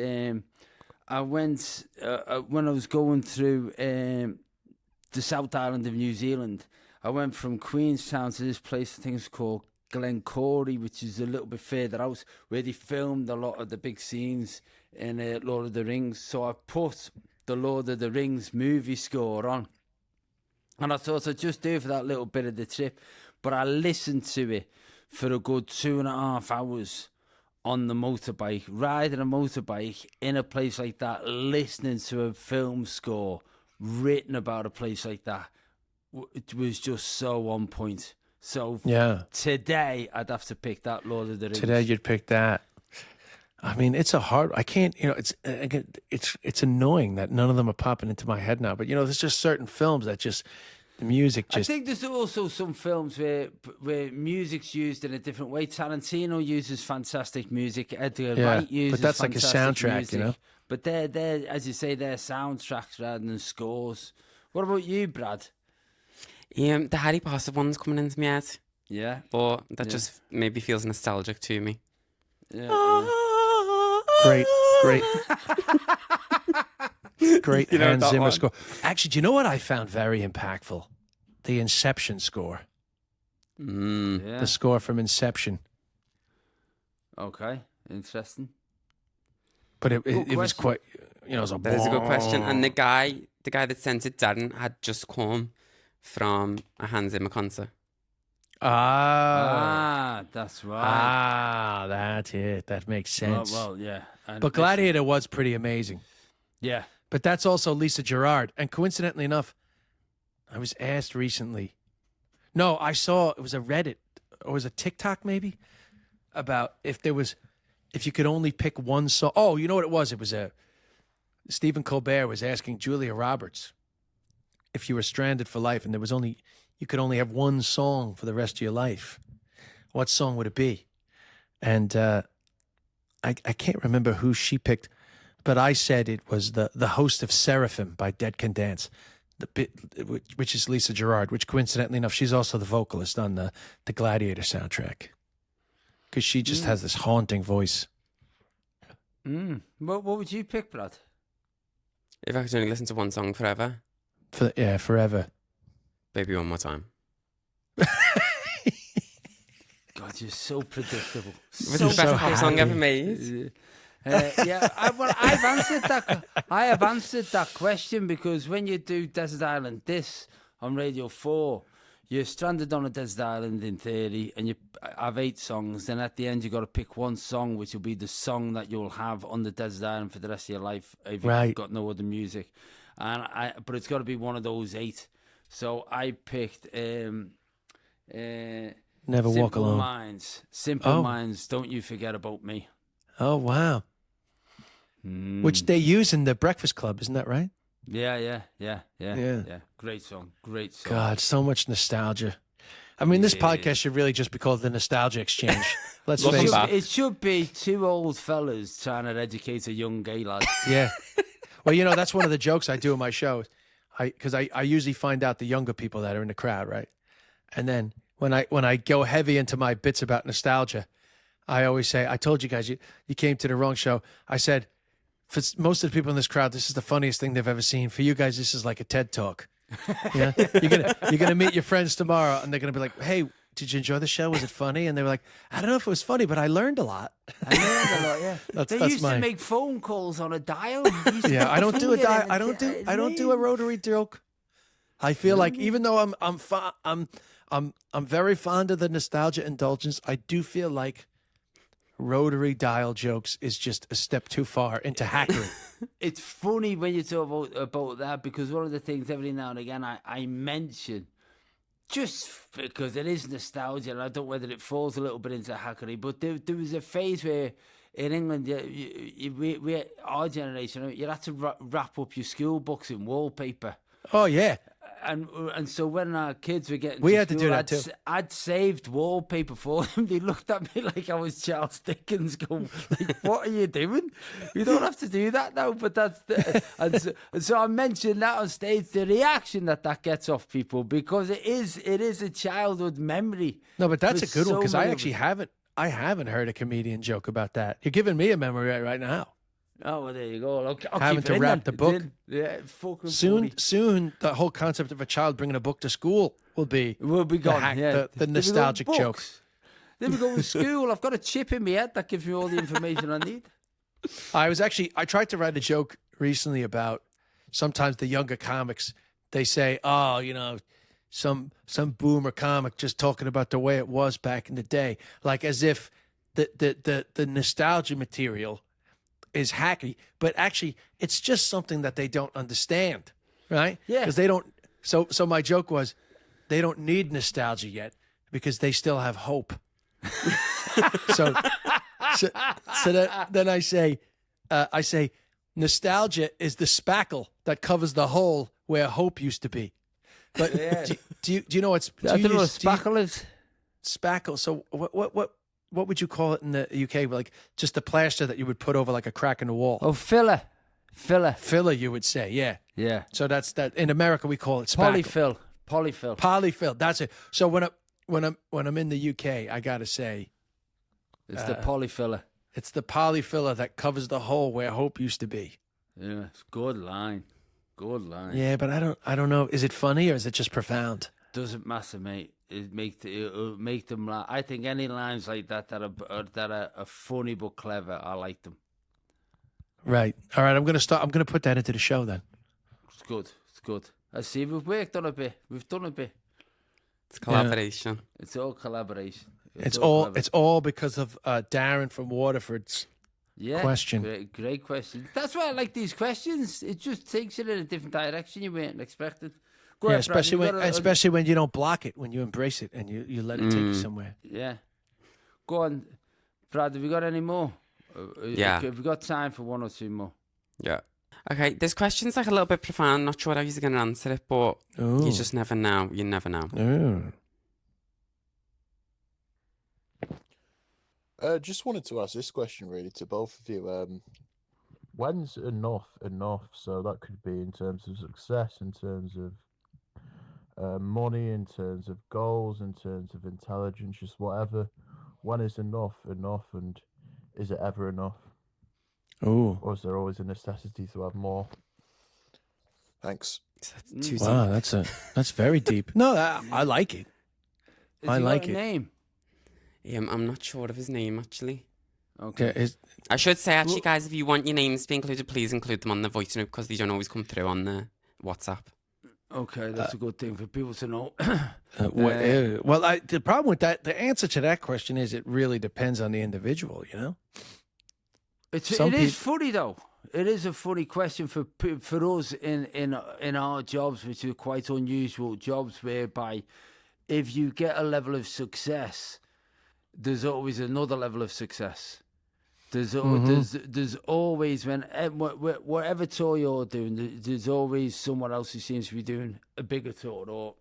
I went when I was going through the South Island of New Zealand. I went from Queenstown to this place I think it's called Glencory, which is a little bit further out, where they filmed a lot of the big scenes in Lord of the Rings. So I put the Lord of the Rings movie score on. And I thought I'd just do it for that little bit of the trip. But I listened to it for a good 2.5 hours on the motorbike, riding a motorbike in a place like that, listening to a film score written about a place like that. It was just so on point. So today, I'd have to pick that Lord of the Rings. Today, you'd pick that. I mean, it's a hard. I can't. It's annoying that none of them are popping into my head now. But there's just certain films that just the music just. I think there's also some films where music's used in a different way. Tarantino uses fantastic music. Edgar Wright uses, but that's like a soundtrack, music. But they're as you say, they're soundtracks rather than scores. What about you, Brad? The Harry Potter one's coming into my head. Yeah, but that just maybe feels nostalgic to me. Yeah. Great. Great Hans Zimmer score. Actually, do you know what I found very impactful? The Inception score. The score from Inception. Okay, interesting. But it was quite, it was that is a good question. And the guy that sent it, Darren, had just come from a Hans Zimmer concert. That's right. That's it. That makes sense. Well, yeah. And but Gladiator was pretty amazing. Yeah. But that's also Lisa Gerrard. And coincidentally enough, I was asked recently. No, I saw it was a Reddit or was a TikTok maybe about if you could only pick one song. Oh, you know what it was? It was Stephen Colbert was asking Julia Roberts if you were stranded for life and you could only have one song for the rest of your life. What song would it be? And I can't remember who she picked, but I said it was the Host of Seraphim by Dead Can Dance, which is Lisa Gerrard, which coincidentally enough, she's also the vocalist on the Gladiator soundtrack. Because she just has this haunting voice. What would you pick, Brad? If I could only listen to one song forever? Forever. Baby One More Time. God, you're so predictable. It was the best pop song ever made. I've answered that. I have answered that question because when you do Desert Island Discs on Radio 4, you're stranded on a desert island in theory, and you have 8 songs. Then at the end, you got to pick one song, which will be the song that you'll have on the desert island for the rest of your life if you've got no other music. But it's got to be one of those 8. So I picked Never Walk Alone. Simple Minds, Don't You Forget About Me. Oh, wow. Which they use in the Breakfast Club, isn't that right? Yeah. Great song. God, so much nostalgia. I mean, this podcast should really just be called the Nostalgia Exchange. Let's face it. It should be 2 old fellas trying to educate a young gay lad. Yeah. Well, that's one of the jokes I do in my shows. Because I usually find out the younger people that are in the crowd, right? And then when I go heavy into my bits about nostalgia, I always say, I told you guys, you came to the wrong show. I said, for most of the people in this crowd, this is the funniest thing they've ever seen. For you guys, this is like a TED Talk. Yeah, you're gonna meet your friends tomorrow, and they're gonna be like, "Hey, did you enjoy the show? Was it funny?" And they were like, "I don't know if it was funny, but I learned a lot." Yeah. They used to make phone calls on a dial. Yeah, I don't do a dial. I don't do a rotary joke. I feel like even though I'm very fond of the nostalgia indulgence, I do feel like rotary dial jokes is just a step too far into hackery. It's funny when you talk about that because one of the things every now and again I mention, just because it is nostalgia, and I don't know whether it falls a little bit into hackery, but there was a phase where in England, we our generation, you had to wrap up your school books in wallpaper. Oh, yeah. And so when our kids were getting we to had school, to do that too. I'd saved wallpaper for them. They looked at me like I was Charles Dickens, going, like, "What are you doing? You don't have to do that now." But that's and so I mentioned that on stage, the reaction that gets off people, because it is a childhood memory. No, but that's a good one because I actually haven't heard a comedian joke about that. You're giving me a memory right now. Oh, well, there you go. I'll having to wrap the book. Yeah, fucking soon. The whole concept of a child bringing a book to school will be gone. The nostalgic jokes. Then we go to school. I've got a chip in my head that gives me all the information I need. I tried to write a joke recently about sometimes the younger comics, they say, oh, some boomer comic just talking about the way it was back in the day, like as if the nostalgia material is hacky, but actually it's just something that they don't understand, right? Yeah. Because they don't. So my joke was, they don't need nostalgia yet because they still have hope. so then I say, nostalgia is the spackle that covers the hole where hope used to be. But do you know what's? I don't know what spackle is. Spackle. So what would you call it in the UK? Like just the plaster that you would put over like a crack in the wall. Oh, filler. Filler, you would say, yeah. Yeah. So that's that. In America, we call it spackle. Polyfill. That's it. So when I'm in the UK, I gotta say, it's the polyfiller. It's the polyfiller that covers the hole where hope used to be. Yeah, it's good line. Yeah, but I don't know. Is it funny or is it just profound? Doesn't matter, mate. It'll make them laugh. I think any lines like that are funny but clever, I like them. Right. All right. I'm gonna put that into the show then. It's good. I see. We've worked on a bit. We've done a bit. It's collaboration. Yeah. It's all collaboration. It's all because of Darren from Waterford's question. Great question. That's why I like these questions. It just takes it in a different direction you weren't expecting. Go ahead, especially when you don't block it, when you embrace it and you let it take you somewhere. Yeah. Go on, Brad. Have we got any more? Yeah. Have we got time for one or two more? Yeah. Okay, this question's like a little bit profound. Not sure how you're going to answer it, but you just never know. You never know. Just wanted to ask this question really to both of you. When's enough? So that could be in terms of success, in terms of money, in terms of goals, in terms of intelligence, just whatever. When is enough, and is it ever enough? Oh. Or is there always a necessity to have more? Thanks. Wow, that's very deep. No, I like it. I like it. Name? I'm not sure of his name actually. Okay. I should say actually, guys, if you want your names to be included, please include them on the voice note because they don't always come through on the WhatsApp. Okay, that's a good thing for people to know. The problem with that, the answer to that question is it really depends on the individual, you know? It is funny, though. It is a funny question for us in our jobs, which are quite unusual jobs, whereby if you get a level of success, there's always another level of success. There's always, whatever tour you're doing, there's always someone else who seems to be doing a bigger tour or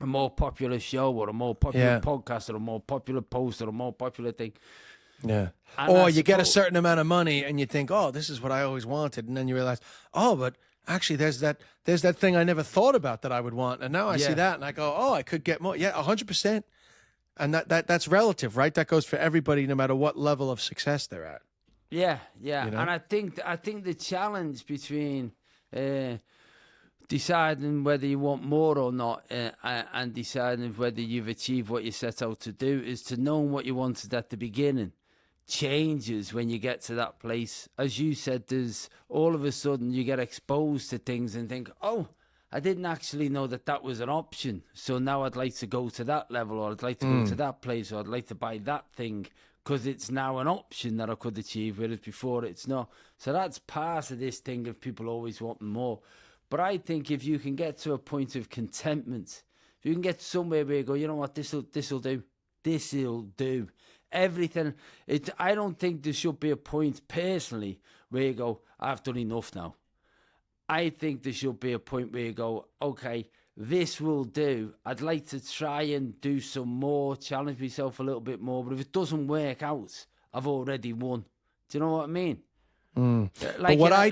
a more popular show or a more popular podcast or a more popular post or a more popular thing. Yeah. Or you get a certain amount of money and you think, oh, this is what I always wanted. And then you realize, oh, but actually there's that thing I never thought about that I would want. And now I see that and I go, oh, I could get more. Yeah, 100%. And that's relative, right? That goes for everybody, no matter what level of success they're at. Yeah. You know? And I think the challenge between deciding whether you want more or not and deciding whether you've achieved what you set out to do is to know what you wanted at the beginning changes when you get to that place. As you said, there's all of a sudden you get exposed to things and think, oh, I didn't actually know that was an option. So now I'd like to go to that level, or I'd like to go to that place, or I'd like to buy that thing because it's now an option that I could achieve, whereas before it's not. So that's part of this thing of people always wanting more. But I think if you can get to a point of contentment, if you can get somewhere where you go, you know what, this'll do. Everything. I don't think there should be a point personally where you go, I've done enough now. I think there should be a point where you go, okay, this will do. I'd like to try and do some more, challenge myself a little bit more. But if it doesn't work out, I've already won. Do you know what I mean? Like what I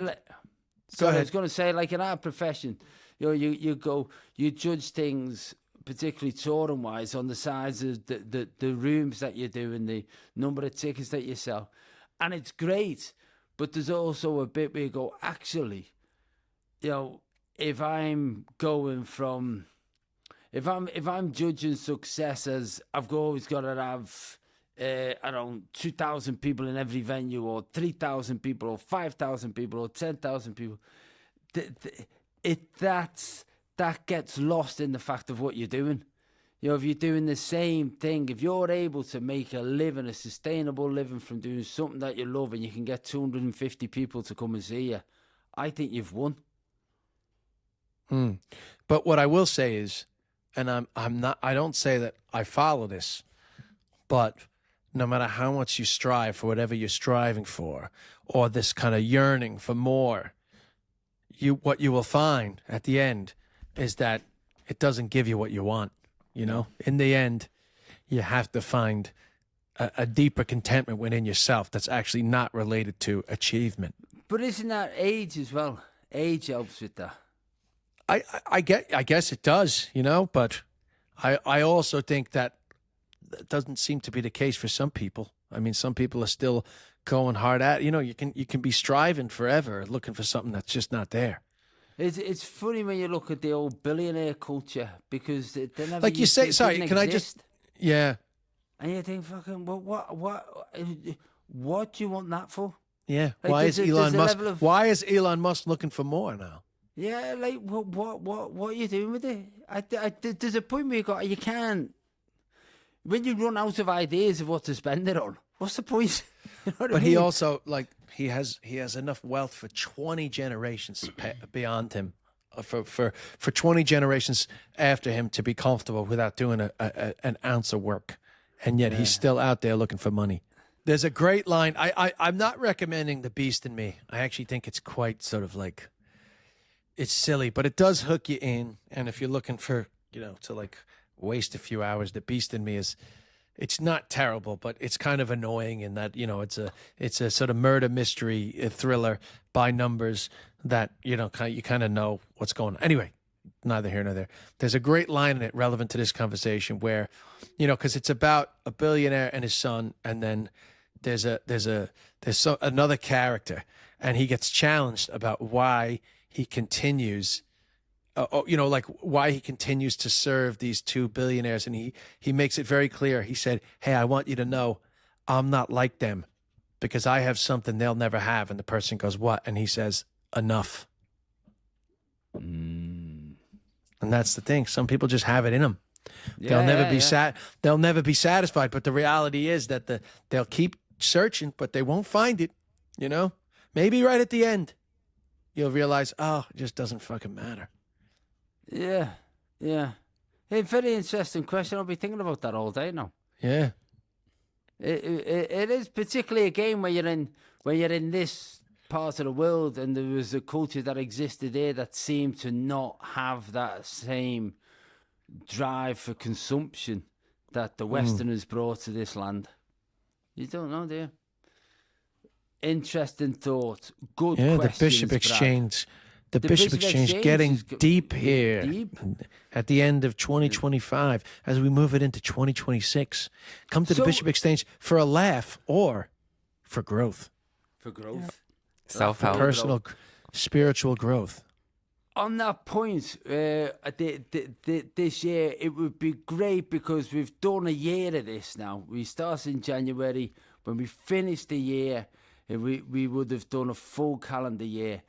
was going to say, like in our profession, you judge things, particularly touring wise, on the size of the rooms that you do and the number of tickets that you sell, and it's great. But there's also a bit where you go, actually, if I'm judging success as I've always got to have around 2,000 people in every venue, or 3,000 people, or 5,000 people, or 10,000 people, that gets lost in the fact of what you're doing. You know, if you're doing the same thing, if you're able to make a living, a sustainable living from doing something that you love, and you can get 250 people to come and see you, I think you've won. But what I will say is, and I don't say that I follow this, but no matter how much you strive for whatever you're striving for, or this kind of yearning for more, what you will find at the end is that it doesn't give you what you want. You know, in the end, you have to find a deeper contentment within yourself that's actually not related to achievement. But isn't that age as well? Age helps with that. I guess it does, you know, but I also think that doesn't seem to be the case for some people. I mean, some people are still going hard at, you know, you can be striving forever looking for something that's just not there. It's funny when you look at the old billionaire culture, because they never like you say. Sorry, can exist. I just? Yeah. And you think, fucking, well, what do you want that for? Yeah. Like, why is Elon Musk? of... Why is Elon Musk looking for more now? Yeah, like what are you doing with it? There's a point where you can't. When you run out of ideas of what to spend it on, what's the point? You know what I mean? He also he has enough wealth for 20 generations beyond him, for 20 generations after him to be comfortable without doing an ounce of work, and yet he's still out there looking for money. There's a great line. I'm not recommending The Beast in Me. I actually think it's quite sort of like, it's silly, but it does hook you in. And if you're looking for, you know, to like waste a few hours, The Beast in Me it's not terrible, but it's kind of annoying in that, you know, it's a sort of murder mystery thriller by numbers that, you know, you kind of know what's going on. Anyway, neither here nor there. There's a great line in it relevant to this conversation where, you know, because it's about a billionaire and his son, and then there's another character, and he gets challenged about why he continues. You know, like why he continues to serve these two billionaires. And he makes it very clear. He said, hey, I want you to know I'm not like them because I have something they'll never have. And the person goes, what? And he says, enough. And that's the thing. Some people just have it in them. They'll never be satisfied. But the reality is that they'll keep searching, but they won't find it. You know, maybe right at the end, you'll realize, oh, it just doesn't fucking matter. Yeah. Hey, very interesting question. I'll be thinking about that all day now. Yeah. It is particularly a game when you're in this part of the world, and there was a culture that existed there that seemed to not have that same drive for consumption that the Westerners brought to this land. You don't know, do you? Interesting thought. Good questions, the Bishop Exchange. The Bishop Exchange getting deep here at the end of 2025 as we move it into 2026. Come to the Bishop Exchange for a laugh or for growth. For growth. Self-help. Personal, spiritual growth. On that point, this year, it would be great because we've done a year of this now. We started in January. When we finished the year, we would have done a full calendar year.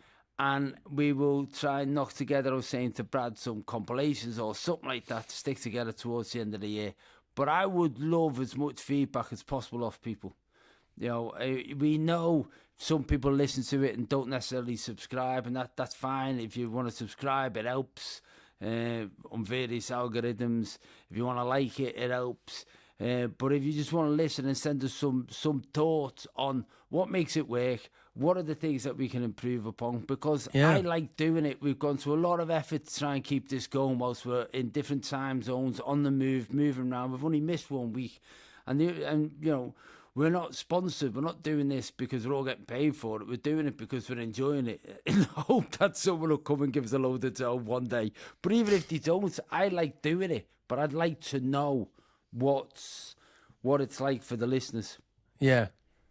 And we will try and knock together, I was saying to Brad, some compilations or something like that to stick together towards the end of the year. But I would love as much feedback as possible off people. You know, we know some people listen to it and don't necessarily subscribe, and that's fine. If you want to subscribe, it helps on various algorithms. If you want to like it, it helps. But if you just want to listen and send us some thoughts on what makes it work, what are the things that we can improve upon? Because I like doing it. We've gone through a lot of effort to try and keep this going whilst we're in different time zones, on the move, moving around. We've only missed 1 week. And you know, we're not sponsored. We're not doing this because we're all getting paid for it. We're doing it because we're enjoying it in the hope that someone will come and give us a load of dough one day. But even if they don't, I like doing it. But I'd like to know what it's like for the listeners. Yeah.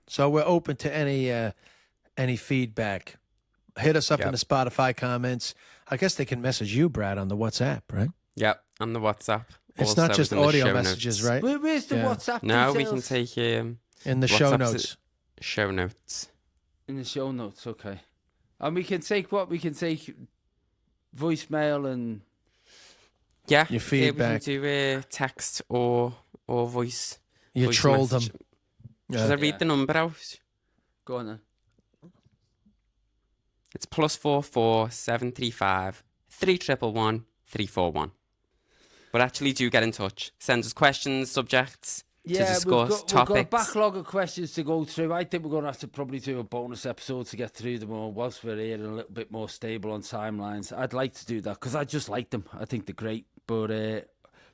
So we're open to any feedback. Hit us up in the Spotify comments. I guess they can message you, Brad, on the WhatsApp, right? Yep, on the WhatsApp. It's Also not just audio messages, right? Where's the WhatsApp No, details? we can take in the show notes. Show notes. In the show notes, okay. And we can take what? We can take voicemail and... Yeah. Your feedback. We can do text or voice. You voice trolled message. them. Should I read the number out? Go on then. It's +44 735 311 341. But actually, do get in touch. Send us questions, subjects to discuss, topics. We've got a backlog of questions to go through. I think we're going to have to probably do a bonus episode to get through them all whilst we're here and a little bit more stable on timelines. I'd like to do that because I just like them. I think they're great. But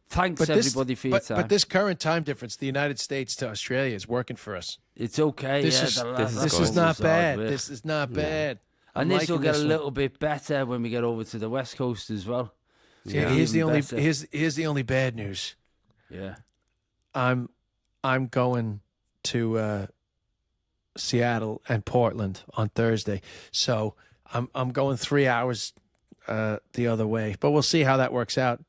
thanks, everybody, for your time. But this current time difference, the United States to Australia, is working for us. It's okay. This is not bad. This is not bad. And this will get a little bit better when we get over to the West Coast as well. Yeah. Here's the only bad news. Yeah. I'm going to Seattle and Portland on Thursday, so I'm going 3 hours the other way. But we'll see how that works out.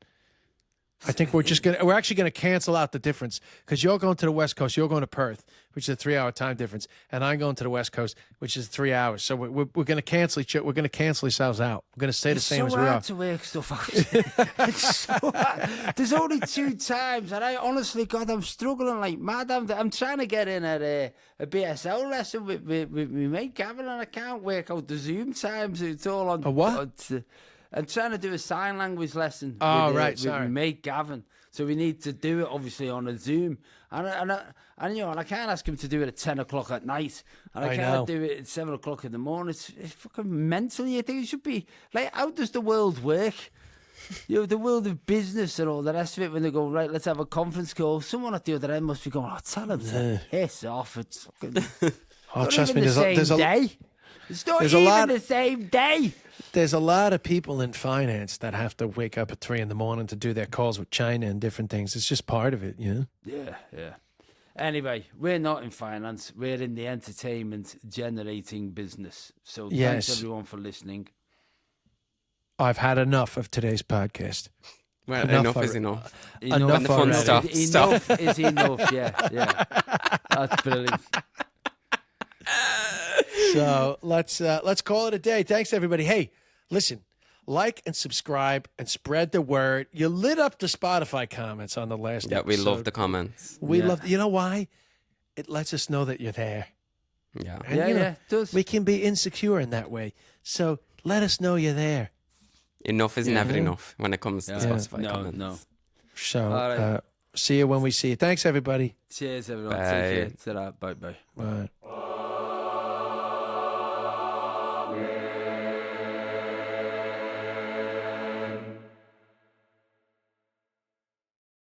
I think we're actually gonna cancel out the difference because you're going to the West Coast, you're going to Perth, which is a 3 hour time difference, and I'm going to the West Coast, which is 3 hours. So we're gonna cancel ourselves out. We're gonna stay the same as we are. It's so hard to work stuff out. It's so hard. There's only 2 times, and I honestly, God, I'm struggling like mad. I'm trying to get in at a BSL lesson with me mate Gavin, and I can't work out the Zoom times. It's all on a what? I'm trying to do a sign language lesson with my mate Gavin. So we need to do it, obviously, on a Zoom. And I can't ask him to do it at 10 o'clock at night. And I can't do it at 7 o'clock in the morning. It's fucking mental. You think it should be... Like, how does the world work? You know, the world of business and all the rest of it, when they go, right, let's have a conference call. Someone at the other end must be going, tell him to piss off. It's fucking... Trust me, there's not even the same day. There's a lot of people in finance that have to wake up at 3 a.m. to do their calls with China and different things. It's just part of it, you know? Yeah. Anyway, we're not in finance. We're in the entertainment generating business. So thanks everyone for listening. I've had enough of today's podcast. Well, enough is enough. Enough when the fun stops. Enough is enough, yeah. That's brilliant. So let's call it a day. Thanks, everybody. Hey, listen, like and subscribe and spread the word. You lit up the Spotify comments on the last episode. Yeah, we love the comments. We love. You know why? It lets us know that you're there. Yeah, and, it does. We can be insecure in that way. So let us know you're there. Enough is never enough when it comes to Spotify comments. No. So see you when we see you. Thanks, everybody. Cheers, everyone. Bye. Take care. Bye. Bye.